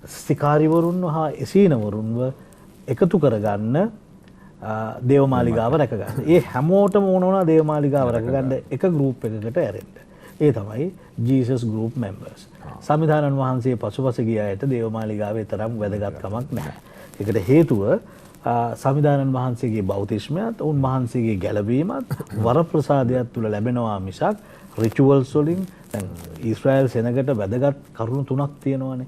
ස්තිකාරිවරුන්ව හා එසීනවරුන්ව එකතු කරගන්න දේවමාලිගාව රැකගන්න. ඒ හැමෝටම ඕන වුණා දේවමාලිගාව රැකගන්න එක ගෲප් එකකට ඇරෙන්න. ඒ තමයි ජීසස් ගෲප් මෙම්බර්ස්. සමිධානන් වහන්සේ පසුපස ගිය අයට දේවමාලිගාවේ තරම් වැදගත්කමක් නැහැ. ඒකට හේතුව සමිධානන් වහන්සේගේ බෞතිස්මයත් උන්වහන්සේගේ ගැලවීමත් වරප්‍රසාදයක් තුල ලැබෙනවා මිසක් රිචුවල්ස් වලින් දැන් ඊශ්‍රායල් සෙනගට වැදගත් කරුණු තුනක් තියෙනවානේ.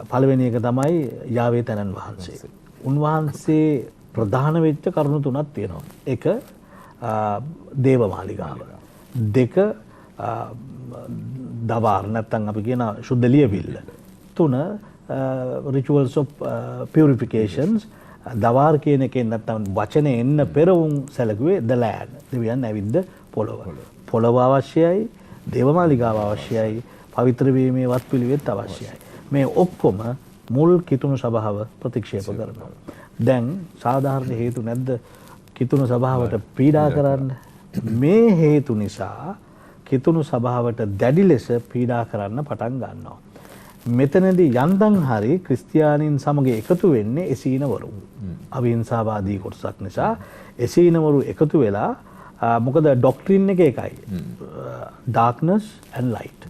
පළවෙනි එක තමයි යාවේ තනන් වහන්සේ. උන්වහන්සේ ප්‍රධාන වෙච්ච කරුණු තුනක් තියෙනවා. එක දේවමාලිගාව. දෙක දවාර් නැත්නම් අපි කියන ශුද්ධ ලියවිල්ල. තුන rituals of purifications. දවාර් කියන එකෙන් නැත්නම් වචනේ එන්න පෙර උන් සැලකුවේ the land. දෙවියන් ඇවිද්ද පොළව. පොළව අවශ්‍යයි, දේවමාලිගාව අවශ්‍යයි, පවිත්‍ර වීමේ වත්පිළිවෙත් අවශ්‍යයි. මේ ඔක්කොම මුල් කිතුණු සභාව ප්‍රතික්ෂේප කරනවා. දැන් සාධාරණ හේතු නැද්ද කිතුණු සභාවට පීඩා කරන්න? මේ හේතු නිසා කිතුණු සභාවට දැඩි ලෙස පීඩා කරන්න පටන් ගන්නවා. මෙතනදී යන්තම් හරි ක්‍රිස්තියානීන් සමග එකතු වෙන්නේ එසීනවරු. අවිහිංසාවාදී කොටසක් නිසා එසීනවරු එකතු වෙලා මොකද ඩොක්ට්‍රින් එක එකයි. darkness and light.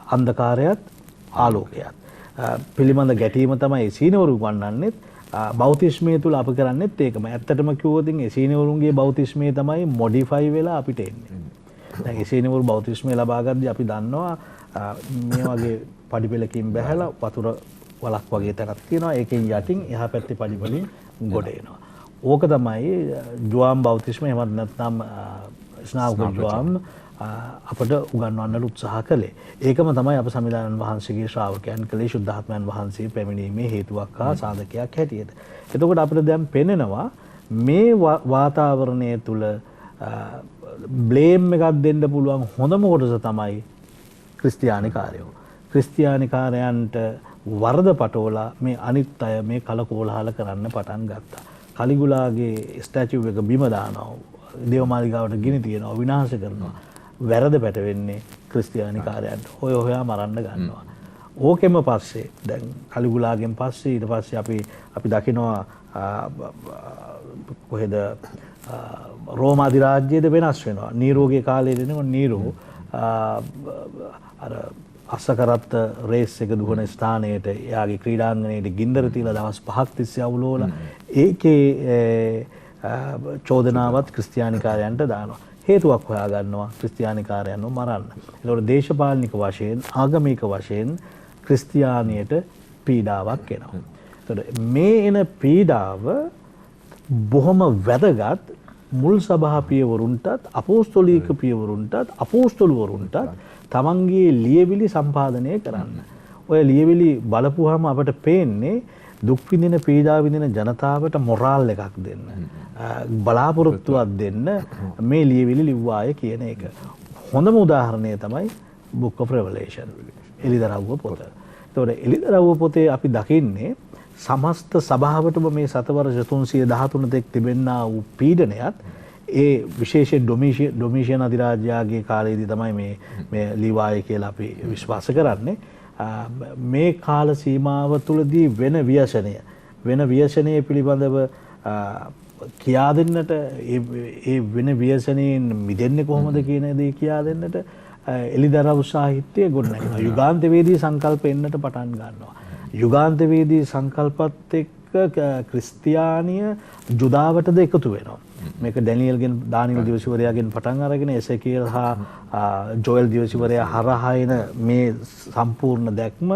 අන්ධකාරයත් ආලෝකයත්. පිළිබඳ ගැටීම තමයි එසීනවරු වන්නන්නේ. බෞතිස්මය තුල අපි කරන්නේත් ඒකම. ඇත්තටම කිව්වොත් එසීනවරුන්ගේ බෞතිස්මය තමයි මොඩිෆයි වෙලා අපිට එන්නේ. දැන් එසීනවරු බෞතිස්මය ලබා ගද්දී අපි දන්නවා මේ වගේ පඩිපෙලකින් බැහැලා වතුර වලක් වගේ තැනක් තියෙනවා. ඒකෙන් යටින් එහා පැත්තේ පඩිවලින් ගොඩ එනවා. ඕක තමයි ජුවාම් බෞතිස්මය එහෙම නැත්නම් ස්නාවක ජුවාම් අපට උගන්වන්නට උත්සාහ කළේ. ඒකම තමයි අප සමිධානන් වහන්සේගේ ශ්‍රාවකයන් කළේ ශුද්ධාත්මයන් වහන්සේ පැමිණීමේ හේතුවක් හා සාධකයක් හැටියට. එතකොට අපිට දැන් පෙනෙනවා මේ වාතාවරණය තුල බ්ලේම් එකක් දෙන්න පුළුවන් හොඳම කොටස තමයි ක්‍රිස්තියානිකාරයෝ. ක්‍රිස්තියානිකාරයන්ට වරද පටවලා මේ අනිත් අය මේ කලකෝලහල කරන්න පටන් ගත්තා. කලිගුලාගේ ස්ටැචුව එක බිම දානවා. දේවමාලිගාවට ගිනි තියනවා, විනාශ කරනවා. වැරද පැටවෙන්නේ ක්‍රිස්තියානිකාරයන්ට. හොය හොයා මරන්න ගන්නවා. ඕකෙම පස්සේ දැන් කලිගුලාගෙන් පස්සේ ඊට පස්සේ අපි දකිනවා කොහෙද රෝම අධිරාජ්‍යයේද වෙනස් වෙනවා. නීරෝගේ කාලේ දෙනකොට නීරෝ අර අස්සකරත්ත රේස් එක දුවන ස්ථානයට එයාගේ ක්‍රීඩාංගණයට ගින්දර තියලා දවස් 5ක් තිස්සේ අවුලෝලා ඒකේ චෝදනාවත් ක්‍රිස්තියානිකාරයන්ට දානවා. හේතුවක් හොයා ගන්නවා ක්‍රිස්තියානිකාරයන්ව මරන්න. ඒතකොට දේශපාලනික වශයෙන් ආගමික වශයෙන් ක්‍රිස්තියානියට පීඩාවක් එනවා. ඒතකොට මේ එන පීඩාව බොහොම වැදගත් මුල් සභා පියවරුන්ටත් අපෝස්තොලික පියවරුන්ටත් අපෝස්තොලවරුන්ටත් තමන්ගේ ලියවිලි සම්පාදනය කරන්න. ඔය ලියවිලි බලපුවාම අපට පේන්නේ දුක් විඳින පීඩා විඳින ජනතාවට මොරාල් එකක් දෙන්න. බලාපොරොත්තුවක් දෙන්න මේ ලියවිලි ලිව්වාය කියන එක. හොඳම උදාහරණය තමයි Book of Revelation. එළිදරව්ව පොත. ඒතකොට එළිදරව්ව පොතේ අපි දකින්නේ සමස්ත සභාවටම මේ සතවර්ෂ 313 තෙක් තිබෙනා වූ පීඩනයත් ඒ විශේෂ ඩොමිෂියන් අධිරාජ්‍යයාගේ කාලයේදී තමයි මේ ලිවාය කියලා අපි විශ්වාස කරන්නේ. මේ කාල සීමාව තුළදී වෙන ව්‍යසනය පිළිබඳව කියා දෙන්නට ඒ වෙන ව්‍යසනයෙන් මිදෙන්නේ කොහොමද කියන දේ කියා දෙන්නට එළිදරව් සාහිත්‍යය ගොඩනැගෙනවා. යුගාන්තවේදී සංකල්ප එන්නට පටන් ගන්නවා. යුගාන්තවේදී සංකල්පත් එක්ක එක්ක ක්‍රිස්තියානිය ජුදාවටද එකතු වෙනවා. මේක ඩැනියල්ගෙන් දානියල් දිවසිවරයාගෙන් පටන් අරගෙන එසේකියල් හා ජෝයල් දිවසිවරයා හරහා එන මේ සම්පූර්ණ දැක්ම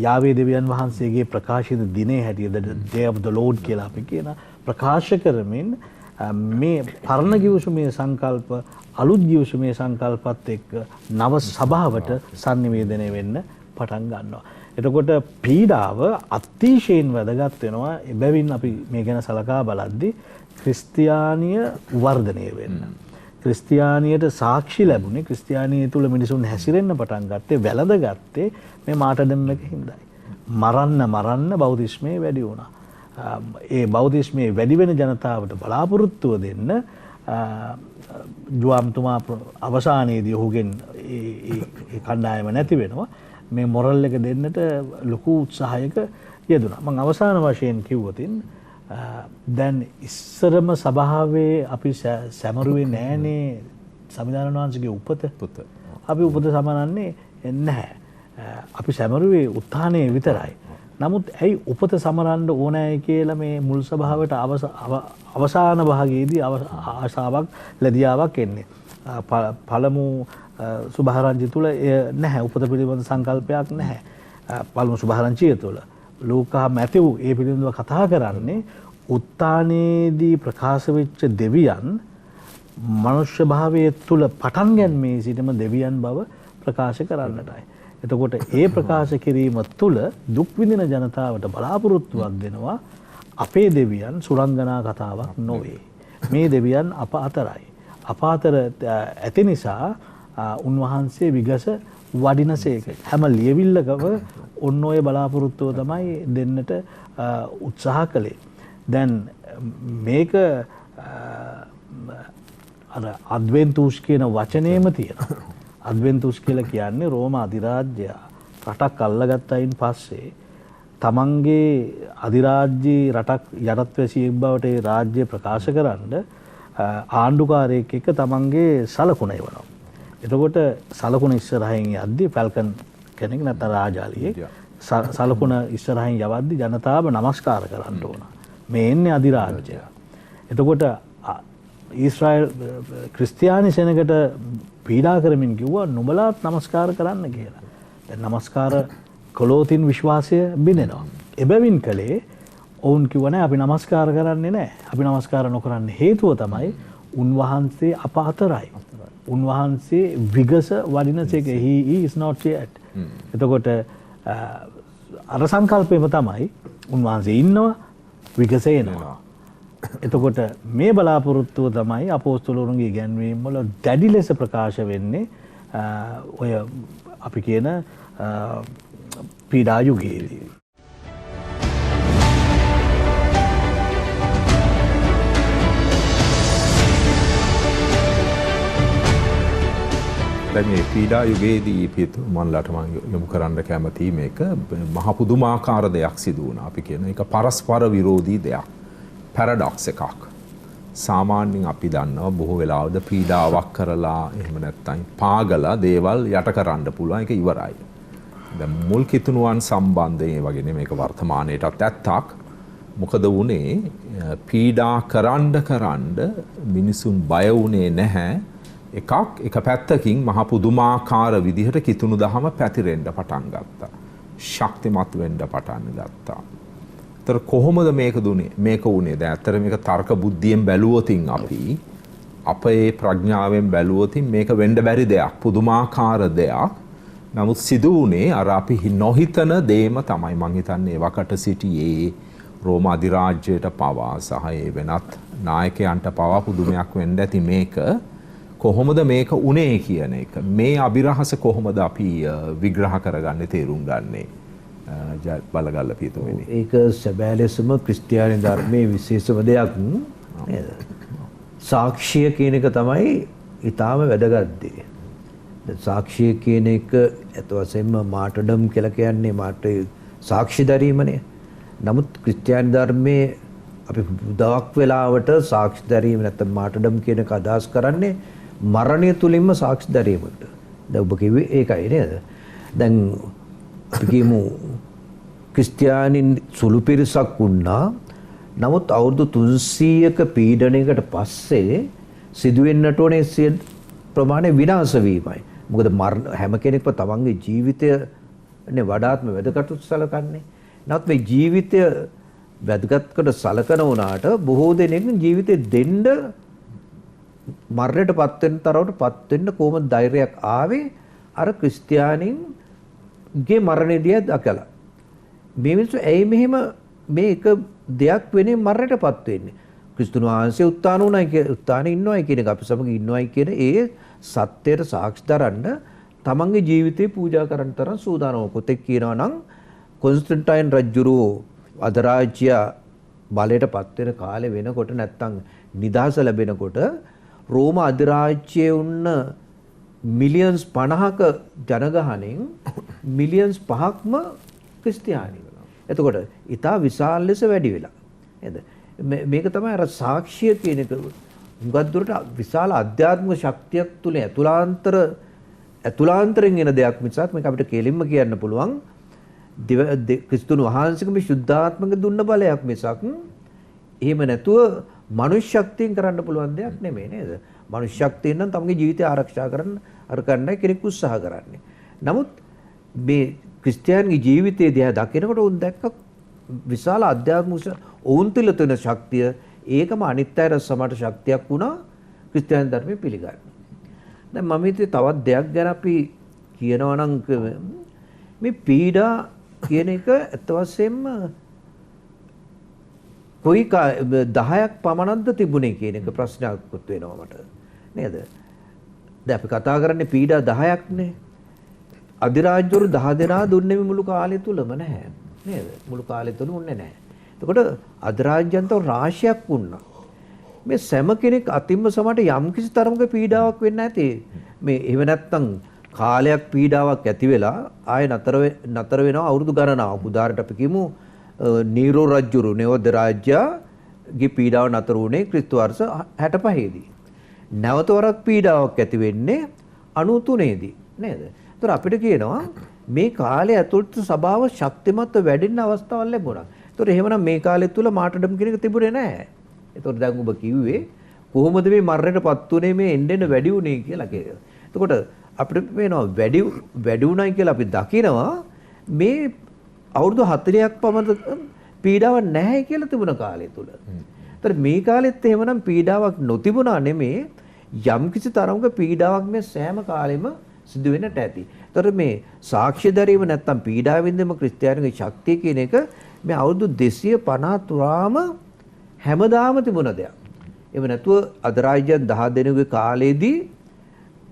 යාවේ දෙවියන් වහන්සේගේ ප්‍රකාශිත දිනේ හැටියට day of the Lord කියලා අපි කියන ප්‍රකාශ කරමින් මේ පරණ ගිවිසුමේ සංකල්ප අලුත් ගිවිසුමේ සංකල්පත් එක්ක නව සභාවට sannivedanaya වෙන්න පටන් ගන්නවා. එතකොට පීඩාව අතිශයින් වැදගත් වෙනවා. එබැවින් අපි මේ ගැන සලකා බලද්දී ක්‍රිස්තියානිය වර්ධනය වෙන්න. ක්‍රිස්තියානියට සාක්ෂි ලැබුණේ ක්‍රිස්තියානිය තුළ මිනිසුන් හැසිරෙන්න පටන් ගත්තේ වැළඳගත්තේ මේ මාටඩම් එක හින්දායි. මරන්න බෞද්ධිස්මේ වැඩි වුණා. ඒ බෞද්ධිස්මේ වැඩි වෙන ජනතාවට බලාපොරොත්තුව දෙන්න ජුවම්තුමා අවසානයේදී ඔහුගෙන් ඒ කණ්ඩායම නැති වෙනවා. මේ මොරල් එක දෙන්නට ලොකු උත්සාහයක යෙදුණා. මම අවසාන වශයෙන් කිව්වොතින් දැන් ඉස්සරම සභාවේ අපි සැමරුවේ නෑනේ සමිධාන වහන්සේගේ උපත. අපි උපත සමනන්නේ නැහැ. අපි සැමරුවේ උත්ථානයේ විතරයි. නමුත් ඇයි උපත සමරන්න ඕනෑ කියලා මේ මුල් සභාවට අවසාන භාගයේදී ආශාවක් ලැබියාවක් එන්නේ. පළමු සුභාරංචි තුල නැහැ උපත පිළිබඳ සංකල්පයක් නැහැ. පළමු සුභාරංචිය තුල ලූකා මැතිව් ඒ පිළිබඳව කතා කරන්නේ උත්ථානයේදී ප්‍රකාශ වෙච්ච දෙවියන් මනුෂ්‍ය භාවයේ තුල පටන් ගැනීමේ සිටම දෙවියන් බව ප්‍රකාශ කරන්නටයි. එතකොට ඒ ප්‍රකාශ කිරීම තුළ දුක් විඳින ජනතාවට බලාපොරොත්තුවක් දෙනවා අපේ දෙවියන් සුරංගනා කතාවක් නොවේ. මේ දෙවියන් අප අතරයි. අප අතර ඇති නිසා උන්වහන්සේ විගස වඩිනසේක. හැම ලියවිල්ලකම ඔන්න ඔය බලාපොරොත්තුව තමයි දෙන්නට උත්සාහ කළේ. දැන් මේක අඩ්වෙන්තුස් කියන වචනේම තියෙනවා. අඩ්වෙන්තුස් කියලා කියන්නේ රෝම අධිරාජ්‍යය රටක් අල්ලගත්තයින් පස්සේ තමන්ගේ අධිරාජ්‍යයේ රටක් යටත්වැසියෙක් බවට ඒ රාජ්‍ය ප්‍රකාශ කරන්න ආණ්ඩුකාරයෙක් එක්ක තමන්ගේ සලකුණ එවනවා. එතකොට සලකුණ ඉස්සරහින් යද්දී ෆැල්කන් කෙනෙක් නැත්නම් රාජාලියෙක් සලකුණ ඉස්සරහින් යවද්දී ජනතාව নমස්කාර කරන්න ඕන. මේ එන්නේ අධිරාජ්‍යය. එතකොට ඊශ්‍රායල් ක්‍රිස්තියානි සෙනගට පීඩා කරමින් කිව්වා නුඹලාත් নমස්කාර කරන්න කියලා. දැන් নমස්කාර කළොතින් විශ්වාසය බිඳෙනවා. එබැවින් කලේ ඔවුන් කිව්වා නෑ අපි নমස්කාර කරන්නේ නෑ. අපි নমස්කාර නොකරන්න හේතුව තමයි උන්වහන්සේ අප අතරයි. උන්වහන්සේ විගස වඩිනසේක he is not yet. එතකොට අර සංකල්පෙම තමයි උන්වහන්සේ ඉන්නවා විගස එනවා. එතකොට මේ බලාපොරොත්තුව තමයි අපෝස්තලවරුන්ගේ ඉගැන්වීම් වල දැඩි ලෙස ප්‍රකාශ වෙන්නේ ඔය අපි කියන පීඩා යුගයේදී. දැන් මේ පීඩා යුගයේදී පියතුමන්ලාට මම යොමු කරන්න කැමතියි මේක මහ පුදුමාකාර දෙයක් සිදු වුණා. අපි කියන එක පරස්පර විරෝධී දෙයක්. පැරඩොක්ස් එකක්. සාමාන්‍යයෙන් අපි දන්නවා බොහෝ වෙලාවද පීඩාවක් කරලා එහෙම නැත්නම් පාගලා දේවල් යට කරන්න පුළුවන් ඒක ඉවරයි. දැන් මුල් කිතුණුවන් සම්බන්ධයෙන් වගේ මේක වර්තමානයේටත් ඇත්තක්. මොකද වුනේ පීඩා කරන්න මිනිසුන් බය වුණේ නැහැ. එක පැත්තකින් මහ පුදුමාකාර විදිහට කිතුණු දහම පැතිරෙන්න පටන් ගත්තා. ශක්තිමත් වෙන්න පටන් ගත්තා. තර කොහොමද මේක වුණේ? දැන් ඇත්තට මේක තර්ක බුද්ධියෙන් බැලුවොතින් අපි අපේ ප්‍රඥාවෙන් බැලුවොතින් මේක වෙන්න බැරි දෙයක්, පුදුමාකාර දෙයක්. නමුත් සිදු වුණේ අර අපි නොහිතන දේම තමයි. මං හිතන්නේ වකට සිටියේ රෝම අධිරාජ්‍යයට පවා සහ ඒ වෙනත් නායකයන්ට පවා පුදුමයක් වෙන්න ඇති මේක. කොහොමද මේක උනේ කියන එක. මේ අභිරහස කොහොමද අපි විග්‍රහ කරගන්නේ, තේරුම් ගන්නේ? බලගල්ල පියතුමනි. ඒක සැබෑ ලෙසම ක්‍රිස්තියානි ධර්මයේ විශේෂම දෙයක් නේද? සාක්ෂිය කියන එක තමයි ඊටාම වැදගත් දේ. සාක්ෂිය කියන එක ඇත්ත වශයෙන්ම මාටඩම් කියලා කියන්නේ මාට සාක්ෂි දැරීමනේ. නමුත් ක්‍රිස්තියානි ධර්මයේ අපි දවක් වෙලාවට සාක්ෂි දැරීම නැත්නම් මාටඩම් කියන එක අදහස් කරන්නේ මරණය තුලින්ම සාක්ෂි දැරීමකට. දැන් ඔබ කිව්වේ ඒකයි නේද? දැන් අපි කියමු ක්‍රිස්තියානින් සුළු පිරිසක් වුණා. නමුත් අවුරුදු 300ක පීඩනයකට පස්සේ සිදුවෙන්නට ඕනේ සිය ප්‍රමාණය විනාශ වීමයි. මොකද හැම කෙනෙක්ම තමන්ගේ ජීවිතයනේ වඩාත්ම වැදගත් සලකන්නේ. නමුත් මේ ජීවිතය වැදගත්කට සලකන උනාට බොහෝ දෙනෙක් ජීවිතේ දෙන්න මරණයටපත් වෙන තරමටපත් වෙන්න කොහොමද ධෛර්යයක් ආවේ? අර ක්‍රිස්තියානින්ගේ මරණයේදී දැකලා. මේ මිනිස්සු ඇයි මෙහෙම මේ එක දෙයක් වෙන්නේ මරණයටපත් වෙන්නේ? ක්‍රිස්තුන් වහන්සේ උත්තාන උනායි උත්තානේ ඉන්නවයි කියන එක අපි සමග ඉන්නවයි කියන ඒ සත්‍යයට සාක්ෂි දරන්න තමන්ගේ ජීවිතේ පූජා කරන්න තරම් සූදානම්. කොතෙක් කියනවා නම් කොන්ස්ටන්ටයින් රජුරෝ අධරාජ්‍ය බලයටපත් වෙන කාලේ වෙනකොට නැත්තම් නිදහස ලැබෙනකොට රෝම අධිරාජ්‍යයේ උන්න මිලියන්ස් 50ක ජනගහණයෙන් මිලියන්ස් 5ක්ම ක්‍රිස්තියානි වෙනවා. එතකොට ඊටා විශාල ලෙස වැඩි වෙලා. නේද? මේක තමයි අර සාක්ෂිය කියන එක. හුඟක් දුරට විශාල අධ්‍යාත්මික ශක්තියක් තුල ඇතුළාන්තරයෙන් එන දෙයක් මිසක් මේක අපිට කෙලින්ම කියන්න පුළුවන් ක්‍රිස්තුන් වහන්සේගේ මේ ශුද්ධාත්මක දුන්න බලයක් මිසක් එහෙම නැතුව මනුෂ්‍ය ශක්තියෙන් කරන්න පුළුවන් දෙයක් නෙමෙයි නේද? මනුෂ්‍ය ශක්තියෙන් නම් තමගේ ජීවිතය ආරක්ෂා කරන්න කරන්නයි කෙනෙක් උත්සාහ කරන්නේ. නමුත් මේ ක්‍රිස්තියානිගේ ජීවිතයේ දිහා දකිනකොට උන් දැක්ක විශාල අධ්‍යාත්මික ඔවුන් තුළ තියෙන ශක්තිය ඒකම අනිත් අයට සමට ශක්තියක් වුණා ක්‍රිස්තියානි ධර්මය පිළිගන්න. දැන් මම හිතුවේ තවත් දෙයක් ගැන අපි කියනවා නම් මේ පීඩා කියන එක අත් වශයෙන්ම කොයි 10ක් පමණක්ද තිබුණේ කියන එක ප්‍රශ්නයක් වෙනවා මට නේද? දැන් අපි කතා කරන්නේ පීඩා 10ක්නේ. අධිරාජ්‍යවරු 10 දෙනා දුන්නේ මුළු කාලය තුලම නැහැ නේද? මුළු කාලය තුල උන්නේ නැහැ. එතකොට අධිරාජ්‍යන්ත රාශියක් වුණා. මේ සෑම කෙනෙක් අතිම්ම සමට යම්කිසි තරමක පීඩාවක් වෙන්න ඇති. මේ එහෙම නැත්තම් කාලයක් පීඩාවක් ඇති වෙලා ආය නතර වෙනවා අවුරුදු ගණනාවක්. උදාහරණයක් අපි කියමු නීරෝ රජුරු නේද රාජ්‍යගේ පීඩාව නතර වුණේ ක්‍රිස්තු වර්ෂ 65 දී. නැවත වරක් පීඩාවක් ඇති වෙන්නේ 93 දී නේද? ඒතර අපිට කියනවා මේ කාලය ඇතුළත සභාව ශක්තිමත්ව වැඩෙන්න අවස්ථාවක් ලැබුණා. ඒතර එහෙමනම් මේ කාලය තුල මාටඩම් කියන එක තිබුණේ නැහැ. ඒතර දැන් ඔබ කිව්වේ කොහොමද මේ මරණයටපත් උනේ මේ එන්න වැඩි උනේ කියලා කියලා. එතකොට අපිට පේනවා වැඩි උනායි කියලා අපි දකිනවා මේ අවුරුදු 40ක් පමණ පීඩාවක් නැහැ කියලා තිබුණ කාලය තුල. ඒතර මේ කාලෙත් එහෙමනම් පීඩාවක් නොතිබුණා නෙමේ යම්කිසි තරමක පීඩාවක් මේ සෑම කාලෙම සිදු වෙන්නට ඇති. ඒතර මේ සාක්ෂි දරීම නැත්තම් පීඩා විඳීම ක්‍රිස්තියානිගේ ශක්තිය කියන එක මේ අවුරුදු 250 තුරාම හැමදාම තිබුණ දෙයක්. එහෙම නැතුව අධිරාජ්‍යයන් 10 දෙනෙකුගේ කාලේදී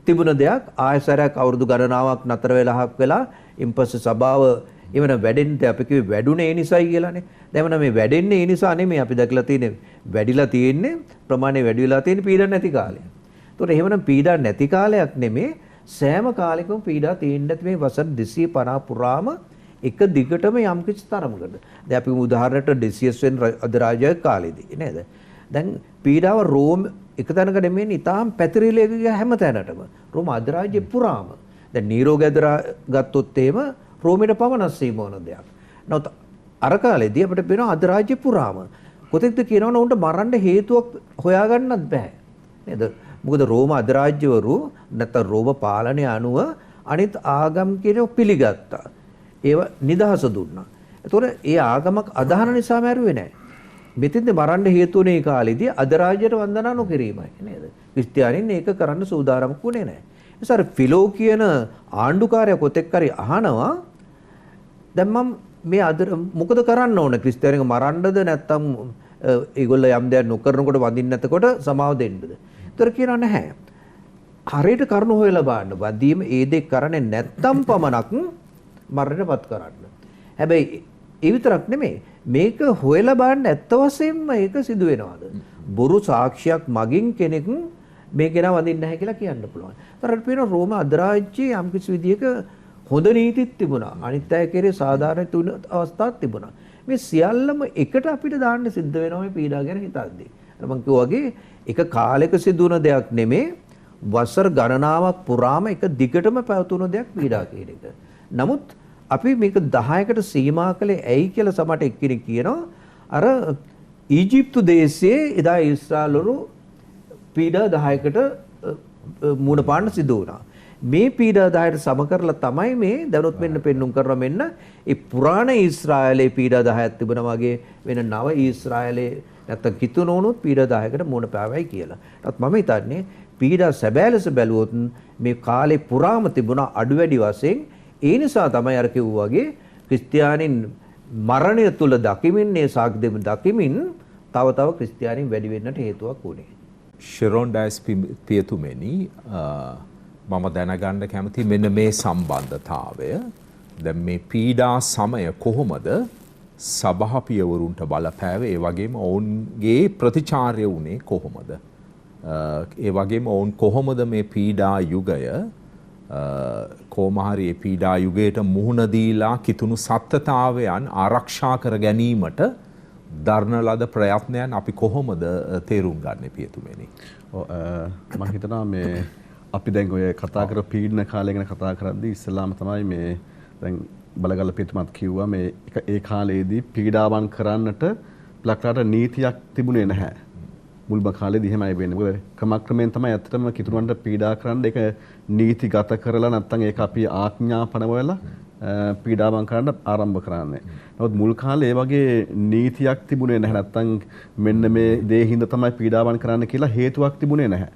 තිබුණ දෙයක් ආයසරයක් අවුරුදු ගණනාවක් නතර වෙලාක් වෙලා ඉම්පස්සේ සභාව එවන වැඩෙන්න අපි කිව්වේ වැඩුණේ ඒ නිසායි කියලානේ. දැන් මේ වැඩෙන්නේ ඒ නිසා නෙමෙයි අපි දැකලා තියෙන්නේ වැඩිලා තියෙන්නේ ප්‍රමාණය වැඩි වෙලා තියෙන පීඩන නැති කාලය. ඒතකොට එහෙමනම් පීඩා නැති කාලයක් නෙමෙයි සෑම කාලෙකම පීඩා තියෙන්න ඇති මේ වසර 250 පුරාම එක දිගටම යම් කිසි තරමකට. දැන් අපි උදාහරණයට ඩෙසියස් වෙන අධිරාජ්‍යයේ කාලෙදී නේද? දැන් පීඩාව රෝම එක තැනක නෙමෙයි ඉතාලම පැතිරිලා ගිය හැම තැනටම රෝම අධිරාජ්‍ය පුරාම. දැන් නීරෝ ගැදරා ගත්තොත් එහෙම රෝමෙට පමණ සීමා වන දෙයක්. නමුත් අර කාලේදී අපිට පේනවා අධිරාජ්‍ය පුරාම කොතෙක්ද කියනවනේ උන්ට මරන්න හේතුවක් හොයාගන්නත් බෑ. නේද? මොකද රෝම අධිරාජ්‍යවරු නැත්නම් රෝම පාලනය අනුව අනිත් ආගම් කියනෝ පිළිගත්තා. ඒව නිදහස දුන්නා. ඒතකොට ඒ ආගමක් අදහන නිසා මැරුවේ නැහැ. මෙතෙන්ද මරන්න හේතු වුණේ කාලෙදී අධිරාජ්‍යයට වන්දනා නොකිරීමයි නේද? ක්‍රිස්තියානින් ඒක කරන්න සූදානම්ක් වුණේ නැහැ. ඒසාර ෆිලෝ කියන ආණ්ඩුකාරයා කොතෙක් හරි අහනවා දැන් මම මේ මොකද කරන්න ඕන ක්‍රිස්තියානික මරන්නද නැත්නම් ඒගොල්ලෝ යම් දෙයක් නොකරනකොට වඳින්න නැතකොට සමාව දෙන්නද? ඒතර කියනවා නැහැ. හරියට කරුණ හොයලා බලන්න. වදීම ඒ දෙක කරන්නේ නැත්නම් පමණක් මරණයටපත් කරන්න. හැබැයි ඒ විතරක් නෙමෙයි මේක හොයලා බලන්න ඇත්ත වශයෙන්ම ඒක සිදු වෙනවද? බොරු සාක්ෂියක් මගින් කෙනෙක් මේ කෙනා වඳින්නේ නැහැ කියලා කියන්න පුළුවන්. ඒතරට පේන රෝම අධිරාජ්‍යයේ යම් කිසි විදියක හොඳ නීතිත් තිබුණා. අනිත් අය කෙරේ සාධාරණ තුන අවස්ථාවක් තිබුණා. මේ සියල්ලම එකට අපිට දාන්න සිද්ධ වෙනවා මේ පීඩා ගැන හිතද්දී. අර මම කිව්වා වගේ එක කාලයක සිදුවන දෙයක් නෙමේ වසර ගණනාවක් පුරාම එක දිගටම පැවතුණු දෙයක් පීඩා කියන එක. නමුත් අපි මේක 10කට සීමා කළේ ඇයි කියලා සමහර එක්කෙනෙක් කියනවා. අර ඊජිප්තු දේශයේ එදා ඊශ්‍රායලවරු පීඩා 10කට මුණ පාන්න සිදු වුණා. මේ පීඩා 10ට සම කරලා තමයි මේ දැනුත් මෙන්න පෙන්눔 කරලා මෙන්න ඒ පුරාණ ඊශ්‍රායලයේ පීඩා 10ක් තිබුණා වගේ වෙන නව ඊශ්‍රායලයේ නැත්තම් කිතුනෝනුත් පීඩා 10කට මුණ පාවයි කියලා. ඒත් මම හිතන්නේ පීඩා සැබෑ ලෙස බැලුවොත් මේ කාලේ පුරාම තිබුණා අඩු වැඩි වශයෙන්. ඒ නිසා තමයි අර කිව්වා වගේ ක්‍රිස්තියානින් මරණය තුල දකිමින් මේ සාක්ෂි දෙමින් දකිමින් තව තව ක්‍රිස්තියානින් වැඩි වෙන්නට හේතුවක් වුණේ. ශෙරොන් ඩයස් පියතුමනි මම දැනගන්න කැමති මෙන්න මේ සම්බන්ධතාවය. දැන් මේ පීඩා සමය කොහොමද සභාපියවරුන්ට බලපෑවේ? ඒ වගේම ඔවුන්ගේ ප්‍රතිචාරය වුණේ කොහොමද? ඒ වගේම ඔවුන් කොහොමද මේ පීඩා යුගය කොහොම හරි මේ පීඩා යුගයට මුහුණ දීලා කිතුණු සත්‍යතාවයන් ආරක්ෂා කර ගැනීමට දරන ලද ප්‍රයත්නයන් අපි කොහොමද තේරුම් ගන්න පියතුමනි? මම හිතනවා මේ අපි දැන් ඔය කතා කර පීඩන කාලය ගැන කතා කරද්දී ඉස්සලාම තමයි මේ දැන් බලගල පියතුමත් කිව්වා මේ ඒ කාලේදී පීඩාවන් කරන්නට ලක්රට නීතියක් තිබුණේ නැහැ. මුල්ම කාලේදී එහෙමයි වෙන්නේ. මොකද ක්‍රමක්‍රමයෙන් තමයි ඇත්තටම කිතුණුවන්ට පීඩා කරන්න ඒක නීතිගත කරලා නැත්නම් ඒක අපි ආඥාපන වල පීඩාවන් කරන්න ආරම්භ කරන්නේ. නමුත් මුල් කාලේ ඒ වගේ නීතියක් තිබුණේ නැහැ. නැත්නම් මෙන්න මේ දේ හින්දා තමයි පීඩාවන් කරන්න කියලා හේතුවක් තිබුණේ නැහැ.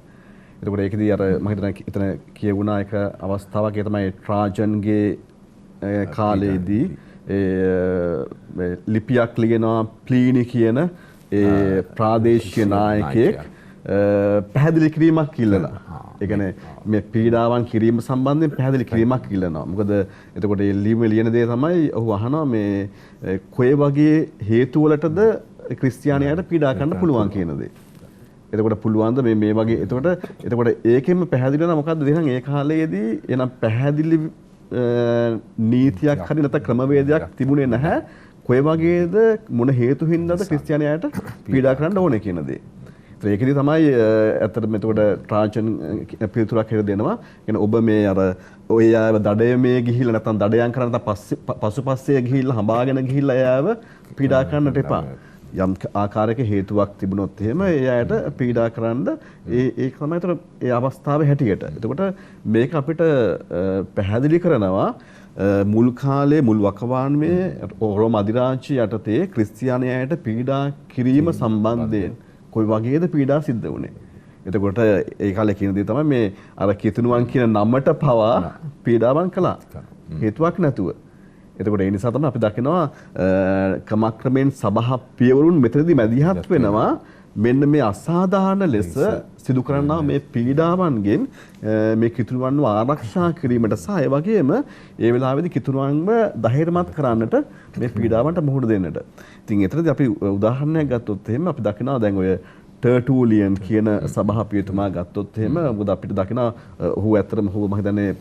එතකොට ඒකදී අර මම හිතන එතන කියවුණා එක අවස්ථාවක් ඒ තමයි ට්‍රාජන්ගේ කාලේදී ඒ ලිපියක් ලියනවා ප්ලීනි කියන ඒ ප්‍රාදේශීය නායකයෙක් පැහැදිලි කිරීමක් ඉල්ලලා. ඒ කියන්නේ මේ පීඩාවන් කිරීම සම්බන්ධයෙන් පැහැදිලි කිරීමක් ඉල්ලනවා. මොකද එතකොට මේ ලියන දේ තමයි ඔහු අහනවා මේ කොයි වගේ හේතු වලටද ක්‍රිස්තියානියාට පීඩා කරන්න පුළුවන් කියන දේ. එතකොට පුළුවන්ද මේ වගේ එතකොට ඒකෙන්ම පැහැදිලි වෙනවා මොකද්ද එහෙනම් ඒ කාලයේදී එනම් පැහැදිලි නීතියක් හරි නැත්නම් ක්‍රමවේදයක් තිබුණේ නැහැ. කොයි වගේද මොන හේතු හින්දාද ක්‍රිස්තියානියාට පීඩා කරන්න ඕනේ කියන දේ. ඒකෙදි තමයි ඇත්තටම එතකොට ට්‍රාජන් පිළිතුරක් හේතු දෙනවා. කියන්නේ ඔබ මේ අර ඔය ආව දඩයමේ ගිහිල්ලා නැත්නම් දඩයන් කරන්න පසුපස්සේ ගිහිල්ලා හඹාගෙන ගිහිල්ලා එයාව පීඩා කරන්නට එපා. යම් ආකාරයක හේතුවක් තිබුණොත් එහෙම ඒ අයට පීඩා කරන්න ඒක තමයි ඒතර ඒ අවස්ථාවේ හැටියට. එතකොට මේක අපිට පැහැදිලි කරනවා මුල් කාලේ මුල් වකවානුවේ රෝම අධිරාජ්‍ය යටතේ ක්‍රිස්තියානියාට පීඩා කිරීම සම්බන්ධයෙන් කොයි වගේද පීඩා සිද්ධ වුනේ. එතකොට ඒ කාලේ කියන දේ තමයි මේ අර කිතුණුවන් කියන නමට පවා පීඩාවන් කළා. හේතුවක් නැතුව. එතකොට ඒ නිසා තමයි අපි දකිනවා ක්‍රමක්‍රමයෙන් සභා පියවරුන් මෙතනදී මැදිහත් වෙනවා මෙන්න මේ අසාධාරණ ලෙස සිදු කරනා මේ පීඩාවන්ගෙන් මේ කිතුණුවන්ව ආරක්ෂා කිරීමට සහ ඒ වගේම ඒ වෙලාවේදී කිතුණුවන්ව ධෛර්යමත් කරන්නට මේ පීඩාවන්ට මුහුණ දෙන්නට. ඉතින් එතනදී අපි උදාහරණයක් ගත්තොත් එහෙම අපි දකිනවා දැන් ඔය ටර්ටූලියන් කියන සභාපතිතුමා ගත්තොත් එහෙම මොකද අපිට දකිනවා ඔහු ඇත්තටම ඔහු මම හිතන්නේ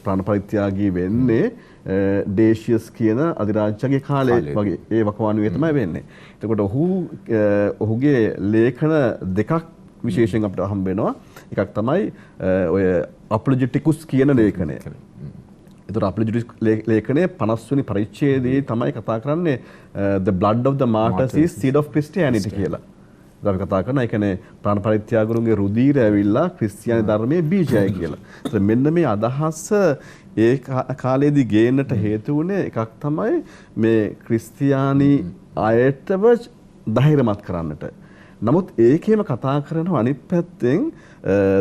ප්‍රාණ පරිත්‍යාගී වෙන්නේ ඩේෂියස් කියන අධිරාජ්‍යගේ කාලේ වගේ ඒ වකවානුවේ තමයි වෙන්නේ. එතකොට ඔහුගේ ලේඛන දෙකක් විශේෂයෙන් අපිට හම්බ වෙනවා. එකක් තමයි ඔය අපොලොජෙටිකුස් කියන ලේඛනය. ඒතර අපොලොජෙටිකුස් ලේඛනයේ 50 වෙනි පරිච්ඡේදයේ තමයි කතා කරන්නේ the blood of the martyrs is seed of Christianity කියලා. අපි කතා කරනවා ඒ කියන්නේ ප්‍රාණ පරිත්‍යාගරුන්ගේ රුධිරය ඇවිල්ලා ක්‍රිස්තියානි ධර්මයේ බීජයයි කියලා. ඒත් මෙන්න මේ අදහස ඒ කාලේදී ගේන්නට හේතු වුණේ එකක් තමයි මේ ක්‍රිස්තියානි අයටව ධෛර්යමත් කරන්නට. නමුත් ඒකේම කතා කරනවා අනිත් පැත්තෙන්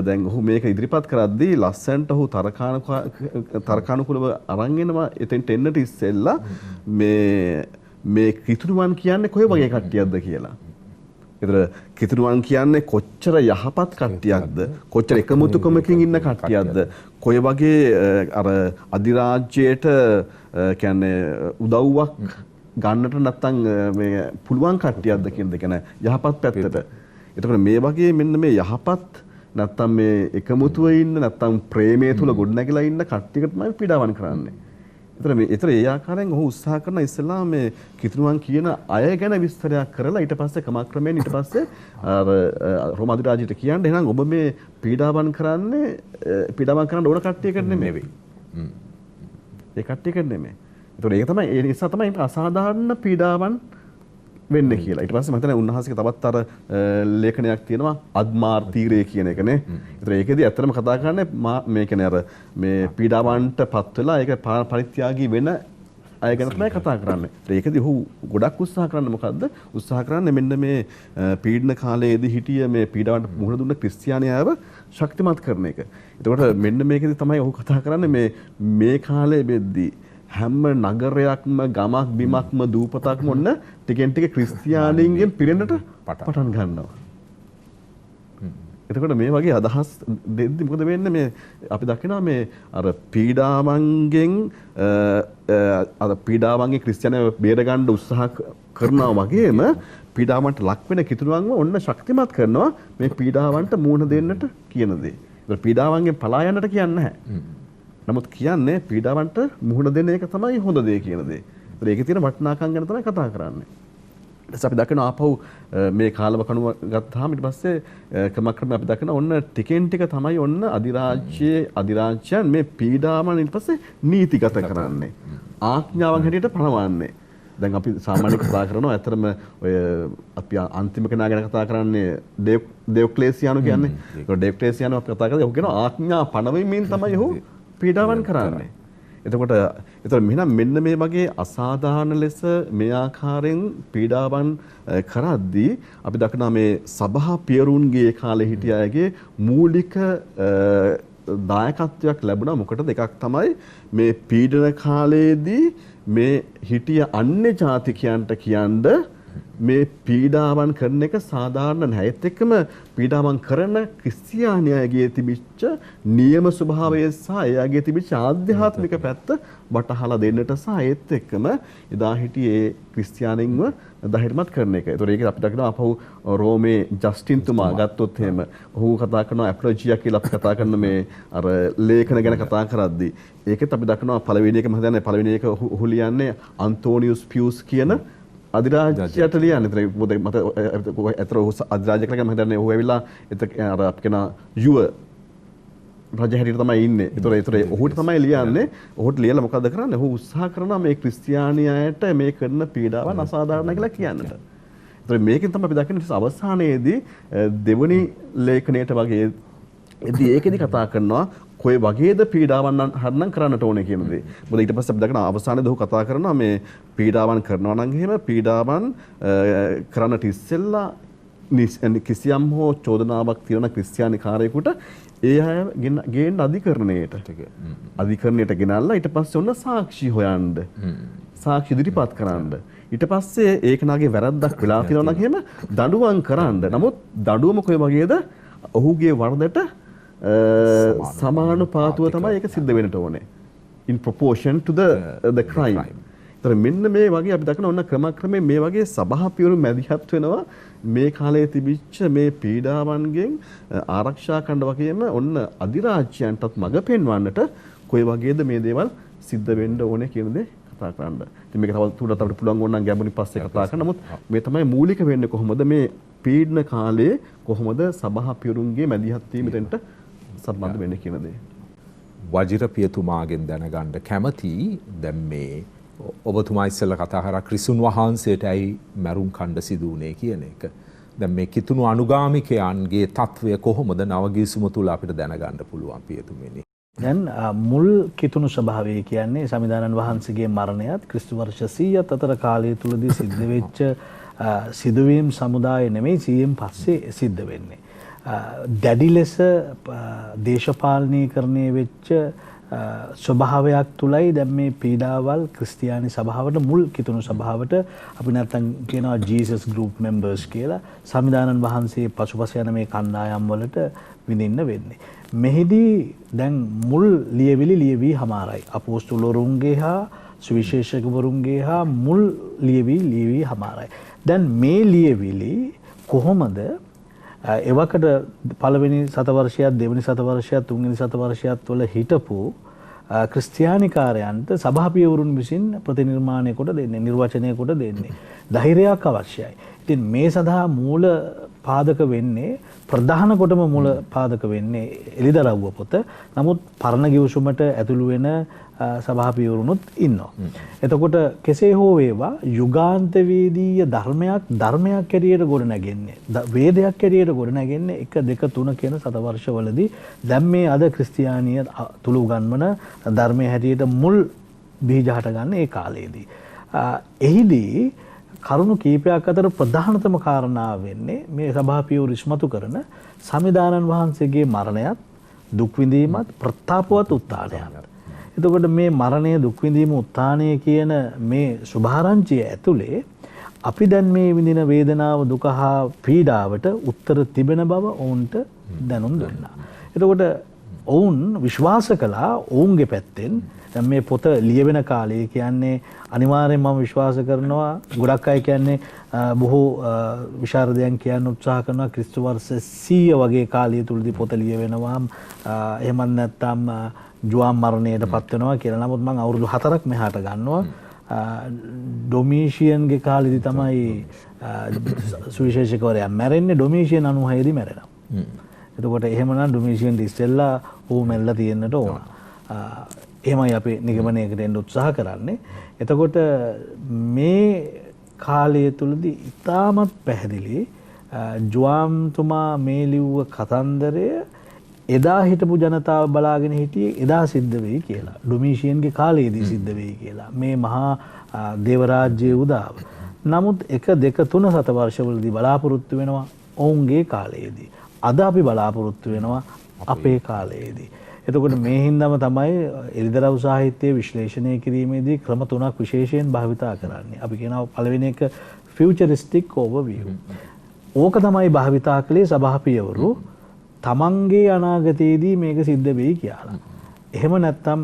දැන් ඔහු මේක ඉදිරිපත් කරද්දී ලස්සන්ට ඔහු තර්කානුකූලව අරන් එනවා එතෙන්ට එන්නට ඉස්සෙල්ලා මේ කිතුණුවන් කියන්නේ කොයි වගේ කට්ටියක්ද කියලා. ඒතර කිතුණුවන් කියන්නේ කොච්චර යහපත් කට්ටියක්ද කොච්චර එකමුතුකමකින් ඉන්න කට්ටියක්ද කොයි වගේ අර අධිරාජ්‍යයට කියන්නේ උදව්වක් ගන්නට නැත්තම් මේ පුළුවන් කට්ටියක්ද කියන දෙක නෑ යහපත් පැත්තට. එතකොට මේ වගේ මෙන්න මේ යහපත් නැත්තම් මේ එකමුතුව ඉන්න නැත්තම් ප්‍රේමයේ තුල ගොඩනැගිලා ඉන්න කට්ටියකට තමයි පීඩාවන් කරන්නේ. ඒතර ඒ ආකාරයෙන් ඔහු උත්සාහ කරන ඉස්සෙල්ලා මේ කිතුණුවන් කියන අය ගැන විස්තරයක් කරලා ඊට පස්සේ ක්‍රමක්‍රමයෙන් ඊට පස්සේ අර රෝම අධිරාජ්‍යයට කියන්නේ එහෙනම් ඔබ මේ පීඩාවන් කරන්න ඕන කට්ටියකට නෙමෙයි. ඒ කට්ටියකට නෙමෙයි. ඒතකොට ඒක තමයි ඒ නිසා තමයි අසාධාරණ පීඩාවන් වෙන්නේ කියලා. ඊට පස්සේ මම හිතන්නේ උන්වහන්සේගේ තවත් අර ලේඛනයක් තියෙනවා අද්මාර් තීරය කියන එකනේ. ඒතර ඒකෙදි ඇත්තටම කතා කරන්නේ මේ කියන්නේ අර මේ පීඩාවන්ට පත් වෙලා ඒක පරිත්‍යාගී වෙන අය ගැන තමයි කතා කරන්නේ. ඒකෙදි ඔහු ගොඩක් උත්සාහ කරන්නේ මොකද්ද? උත්සාහ කරන්නේ මෙන්න මේ පීඩන කාලයේදී හිටිය මේ පීඩාවන්ට මුහුණ දුන්න ක්‍රිස්තියානියව ශක්තිමත් කරන එක. එතකොට මෙන්න මේකෙදි තමයි ඔහු කතා කරන්නේ මේ කාලේ වෙද්දී හැම නගරයක්ම ගමක් බිමක්ම දූපතක්ම ඔන්න ටිකෙන් ටික ක්‍රිස්තියානීන්ගෙන් පිරෙන්නට පටන් ගන්නවා. එතකොට මේ වගේ අදහස් දෙද්දි මොකද වෙන්නේ මේ අපි දකිනවා මේ අර පීඩාවන්ගෙන් ක්‍රිස්තියානි බේර ගන්න උත්සාහ කරනවා වගේම පීඩාවන්ට ලක් වෙන කිතුරුවන්ව ඔන්න ශක්තිමත් කරනවා මේ පීඩාවන්ට මුහුණ දෙන්නට කියන දේ. ඒක පීඩාවන්ගෙන් පලා යන්නට කියන්නේ නැහැ. නමුත් කියන්නේ පීඩාවන්ට මුහුණ දෙන එක තමයි හොඳ දේ කියන දේ. ඒකේ තියෙන වටිනාකම් ගැන තමයි කතා කරන්නේ. ඊට අපි දකිනවා ආපහු මේ කාලවකණුව ගත්තාම ඊට පස්සේ ක්‍රමක්‍රමයෙන් අපි දකිනවා ඔන්න ටිකෙන් ටික තමයි ඔන්න අධිරාජ්‍යයන් මේ පීඩාවන් ඊට පස්සේ නීතිගත කරන්නේ. ආඥාවන් හැටියට පනවන්නේ. දැන් අපි සාමාන්‍යයෙන් කතා කරනවා ඇත්තටම ඔය අපි අන්තිම කෙනා ගැන කතා කරන්නේ ඩෙව්ක්ලේසියානු කියන්නේ. ඒක ඩෙව්ක්ලේසියානු අපි කතා කරලා ඔහු කියනවා ආඥා පනවීමෙන් තමයි ඔහු පීඩාවන් කරන්නේ. එතකොට මෙන්න මේ වගේ අසාධාරණ ලෙස මේ ආකාරයෙන් පීඩාවන් කරද්දී අපි දකිනවා මේ සභා පියරුන්ගේ කාලේ හිටිය අයගේ මූලික දායකත්වයක් ලැබුණා. මොකටද? එකක් තමයි මේ පීඩන කාලයේදී මේ හිටිය අන්‍ය ජාතිකයන්ට කියන්න මේ පීඩාවන් කරන එක සාධාරණ නැහැ. ඒත් එක්කම පීඩාවන් කරන ක්‍රිස්තියානියගේ තිබිච්ච නියම ස්වභාවය සහ එයාගේ තිබිච්ච ආධ්‍යාත්මික පැත්ත වටහලා දෙන්නට සහ ඒත් එක්කම එදා හිටියේ ක්‍රිස්තියානින්ව ධෛර්යමත් කරන එක. ඒතකොට ඒක අපි දකිනවා අපහු රෝමේ ජස්ටින් තුමා ගත්තොත් එහෙම ඔහු කතා කරනවා ඇප්ලොජියා කියලා අපි කතා කරන මේ අර ලේඛන ගැන කතා කරද්දී ඒකෙත් අපි දකිනවා පළවෙනි එකම හදන්නේ පළවෙනි එක ඔහු ලියන්නේ අන්තෝනියුස් පියුස් කියන අධිරාජ්‍යයට ලියන්නේ. මොකද මට අතර ඔහු අධිරාජ්‍ය කියලා මම හිතන්නේ ඔහු ඇවිල්ලා අර අපි කියන යුව රජ හැටියට තමයි ඉන්නේ. ඒතර ඔහුට තමයි ලියන්නේ. ඔහුට ලියලා මොකද කරන්නේ? ඔහු උත්සාහ කරනවා මේ ක්‍රිස්තියානියයට මේ කරන පීඩාවන් අසාධාරණයි කියලා කියන්නට. ඒතර මේකෙන් තමයි අපි දකින්නේ අවසානයේදී දෙවනි ලේඛනයට වගේ ඒකෙදි කතා කරනවා කොයි වගේද පීඩාවන් හරනම් කරන්නට ඕනේ කියන දේ. මොකද ඊට පස්සේ අපි දකිනවා අවසානයේදී ඔහු කතා කරනවා මේ පීඩාවන් කරනවා නම් එහෙම පීඩාවන් කරන්නට ඉස්සෙල්ලා කිසියම් හෝ චෝදනාවක් තියෙන ක්‍රිස්තියානි කාරයෙකුට ඒ අය ගේන්න අධිකරණයට ගෙනල්ලා ඊට පස්සේ ඔන්න සාක්ෂි හොයන්න. සාක්ෂි ඉදිරිපත් කරන්න. ඊට පස්සේ ඒක නාගේ වැරද්දක් වෙලා තියෙනවා නම් එහෙම දඬුවම් කරන්න. නමුත් දඬුවම කොයි වගේද? ඔහුගේ වරදට සමානුපාතව තමයි ඒක සිද්ධ වෙන්නට ඕනේ. In proportion to the crime. ඒතර මෙන්න මේ වගේ අපි දකින ඔන්න ක්‍රමක්‍රමයෙන් මේ වගේ සභා පියවරු මැදිහත් වෙනවා මේ කාලයේ තිබිච්ච මේ පීඩාවන්ගෙන් ආරක්ෂා කරන්න වගේම ඔන්න අධිරාජ්‍යයන්ටත් මඟ පෙන්වන්නට කොයි වගේද මේ දේවල් සිද්ධ වෙන්න ඕනේ කියන දේ කතා කරන්න. ඉතින් මේක තව තුඩත් අපිට පුළුවන් ඕන නම් ගැඹුරින් පස්සේ කතා කරන්න. නමුත් මේ තමයි මූලික වෙන්නේ කොහොමද මේ පීඩන කාලයේ කොහොමද සභා පියවරුන්ගේ මැදිහත් වීම දෙන්න සම්බන්ධ වෙන්නේ කියන දේ. වජිර පියතුමාගෙන් දැනගන්න කැමති දැන් මේ ඔබතුමා ඉස්සෙල්ලා කතා කරා ක්‍රිස්තුන් වහන්සේට ඇයි මරුන් කණ්ඩ සිදු වුණේ කියන එක. දැන් මේ කිතුණු අනුගාමිකයන්ගේ තත්වය කොහොමද නවගිවිසුම තුල අපිට දැනගන්න පුළුවන් පියතුමනි. දැන් මුල් කිතුණු ස්වභාවය කියන්නේ සමිදානන් වහන්සේගේ මරණයත් ක්‍රිස්තු වර්ෂ 100ත් අතර කාලය තුලදී සිද්ධ වෙච්ච සිදුවීම් සමුදාය නෙමෙයි 100න් පස්සේ සිද්ධ වෙන්නේ. දැඩි ලෙස දේශපාලනීකරණය වෙච්ච ස්වභාවයක් තුලයි දැන් මේ පීඩාවල් ක්‍රිස්තියානි සභාවට මුල් කිතුණු සභාවට අපි නැත්තම් කියනවා ජීසස් ගෲප් මෙම්බර්ස් කියලා සමිදානන් වහන්සේ පසුපස යන මේ කණ්ඩායම් වලට විඳින්න වෙන්නේ. මෙහිදී දැන් මුල් ලියවි හමාරයි. අපෝස්තලවරුන්ගේ හා සුවිශේෂකවරුන්ගේ හා මුල් ලියවි හමාරයි. දැන් මේ ලියවිලි කොහොමද එවකට පළවෙනි සතවර්ෂයත් දෙවෙනි සතවර්ෂයත් තුන්වෙනි සතවර්ෂයත් වල හිටපු ක්‍රිස්තියානිකාරයන්ට සභාපියවරුන් විසින් ප්‍රතිනිර්මාණය කොට දෙන්නේ නිර්වචනය කොට දෙන්නේ ධෛර්යයක් අවශ්‍යයි. ඉතින් මේ සඳහා මූල පාදක වෙන්නේ ප්‍රධාන කොටම මුල පාදක වෙන්නේ එළිදරව්ව පොත. නමුත් පරණ ගිවිසුමට ඇතුළු වෙන සභාපතිවරුනුත් ඉන්නවා. එතකොට කෙසේ හෝ වේවා යුගාන්තවේදීය ධර්මයක් හැටියට ගොඩනැගෙන්නේ වේදයක් හැටියට ගොඩනැගෙන්නේ 1 2 3 කියන සතවර්ෂවලදී දැන් මේ අද ක්‍රිස්තියානිය තුළු ගන්වන ධර්මයේ හැටියට මුල් බීජ හට ගන්න ඒ කාලයේදී. එහිදී කරුණු කීපයක් අතර ප්‍රධානතම කාරණා වෙන්නේ මේ සභාපතිවරු ඉස්මතු කරන සමිදානන් වහන්සේගේ මරණයත් දුක් විඳීමත් ප්‍රත්‍යාපවත් උත්ථානයත්. එතකොට මේ මරණය දුක් විඳීම උත්ථානය කියන මේ සුභාරංචිය ඇතුලේ අපි දැන් මේ විඳින වේදනාව දුක හා පීඩාවට උත්තර තිබෙන බව ඔවුන්ට දැනුම් දුන්නා. එතකොට ඔවුන් විශ්වාස කළා ඔවුන්ගේ පැත්තෙන් මේ පොත ලියවෙන කාලේ කියන්නේ අනිවාර්යෙන් මම විශ්වාස කරනවා ගොඩක් අය කියන්නේ බොහෝ විශාරදයන් කියන්න උත්සාහ කරනවා ක්‍රිස්තු වර්ෂ 100 වගේ කාලය තුලදී පොත ලියවෙනවා එහෙම නැත්නම් ජුවාම් මරණයට පත් වෙනවා කියලා. නමුත් මම අවුරුදු 4ක් මෙහාට ගන්නවා. ඩොමීෂියන්ගේ කාලෙදි තමයි සුවිශේෂකවරයා මැරෙන්නේ. ඩොමීෂියන් 96 දී මැරෙනවා. එතකොට එහෙමනම් ඩොමීෂියන් ඉස්සෙල්ලා ඌ මැල්ලා තියෙන්නට ඕන. එහෙමයි අපි නිගමනයකට එන්න උත්සාහ කරන්නේ. එතකොට මේ කාලය තුලදී ඉතාමත් පැහැදිලි ජුවාම්තුමා මේ ලිව්ව කතන්දරය එදා හිටපු ජනතාව බලාගෙන හිටියේ එදා සිද්ධ වෙයි කියලා. ඩොමීෂියන්ගේ කාලයේදී සිද්ධ වෙයි කියලා. මේ මහා දේවරාජ්‍යයේ උදාව. නමුත් 1 2 3 සතවර්ෂවලදී බලාපොරොත්තු වෙනවා ඔවුන්ගේ කාලයේදී. අද අපි බලාපොරොත්තු වෙනවා අපේ කාලයේදී. එතකොට මේ හින්දාම තමයි එළිදරව් සාහිත්‍යයේ විශ්ලේෂණය කිරීමේදී ක්‍රම 3ක් විශේෂයෙන් භාවිතා කරන්නේ. අපි කියනවා පළවෙනි එක ෆියුචරිස්ටික් ඕවර්විව්. ඕක තමයි භාවිතා කළේ සභාපතිවරු තමන්ගේ අනාගතයේදී මේක සිද්ධ වෙයි කියලා. එහෙම නැත්නම්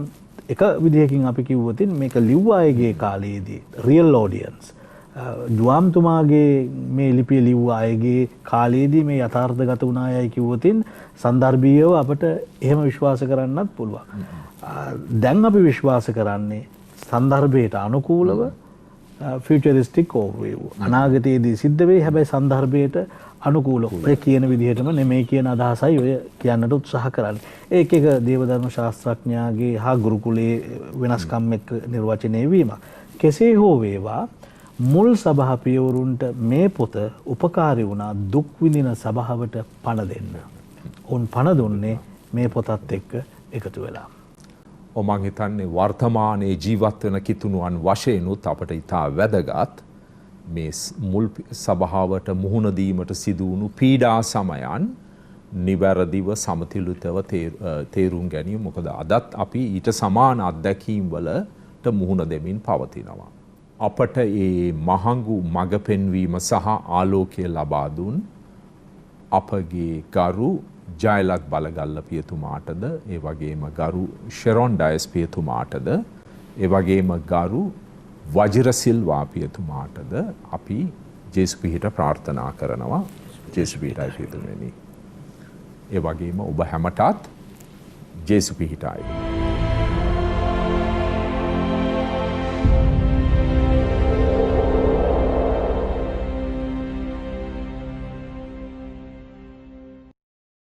එක විදිහකින් අපි කිව්වොත් මේක ලිව්ව අයගේ කාලයේදී රියල් ඔඩියන්ස් ජුවාම්තුමාගේ මේ ලිපිය ලිව්ව අයගේ කාලයේදී මේ යථාර්ථගත වුණායයි කිව්වොත් සන්දර්භීයව අපිට එහෙම විශ්වාස කරන්නත් පුළුවන්. දැන් අපි විශ්වාස කරන්නේ සන්දර්භයට අනුකූලව ෆියුචරිස්ටික් ඕවර්විව්. අනාගතයේදී සිද්ධ වෙයි හැබැයි සන්දර්භයට අනුකූලව. ඔය කියන විදිහටම නෙමෙයි කියන අදහසයි ඔය කියන්නට උත්සාහ කරන්නේ. ඒක එක දේවධර්ම ශාස්ත්‍රඥයාගේ හා ගුරුකුලයේ වෙනස්කම් එක්ක නිර්වචනය වීමක්. කෙසේ හෝ වේවා මුල් සභාපතිවරුන්ට මේ පොත උපකාරී වුණා දුක් විඳින සභාවට පණ දෙන්න. උන් පණ දුන්නේ මේ පොතත් එක්ක එකතු වෙලා. මම හිතන්නේ වර්තමානයේ ජීවත් වෙන කිතුණුවන් වශයෙන්ුත් අපට ඉතා වැදගත් මේ මුල් සභාවට මුහුණ දීමට සිදු වුණු පීඩා සමයන් නිවැරදිව සමතුලිතව තේරුම් ගැනීම. මොකද අදත් අපි ඊට සමාන අත්දැකීම් වලට මුහුණ දෙමින් පවතිනවා. අපට ඒ මහඟු මඟ පෙන්වීම සහ ආලෝකය ලබා දුන් අපගේ ගරු ජයලත් බලගල්ල පියතුමාටද ඒ වගේම ගරු ෂෙරොන් ඩයස් පියතුමාටද ඒ වගේම ගරු වජිරසිල්වා පියතුමාටද අපි ජේසු පිහිට ප්‍රාර්ථනා කරනවා. ජේසු පිහිටයි පියතුමනි. ඒ වගේම ඔබ හැමටත් ජේසු පිහිටයි.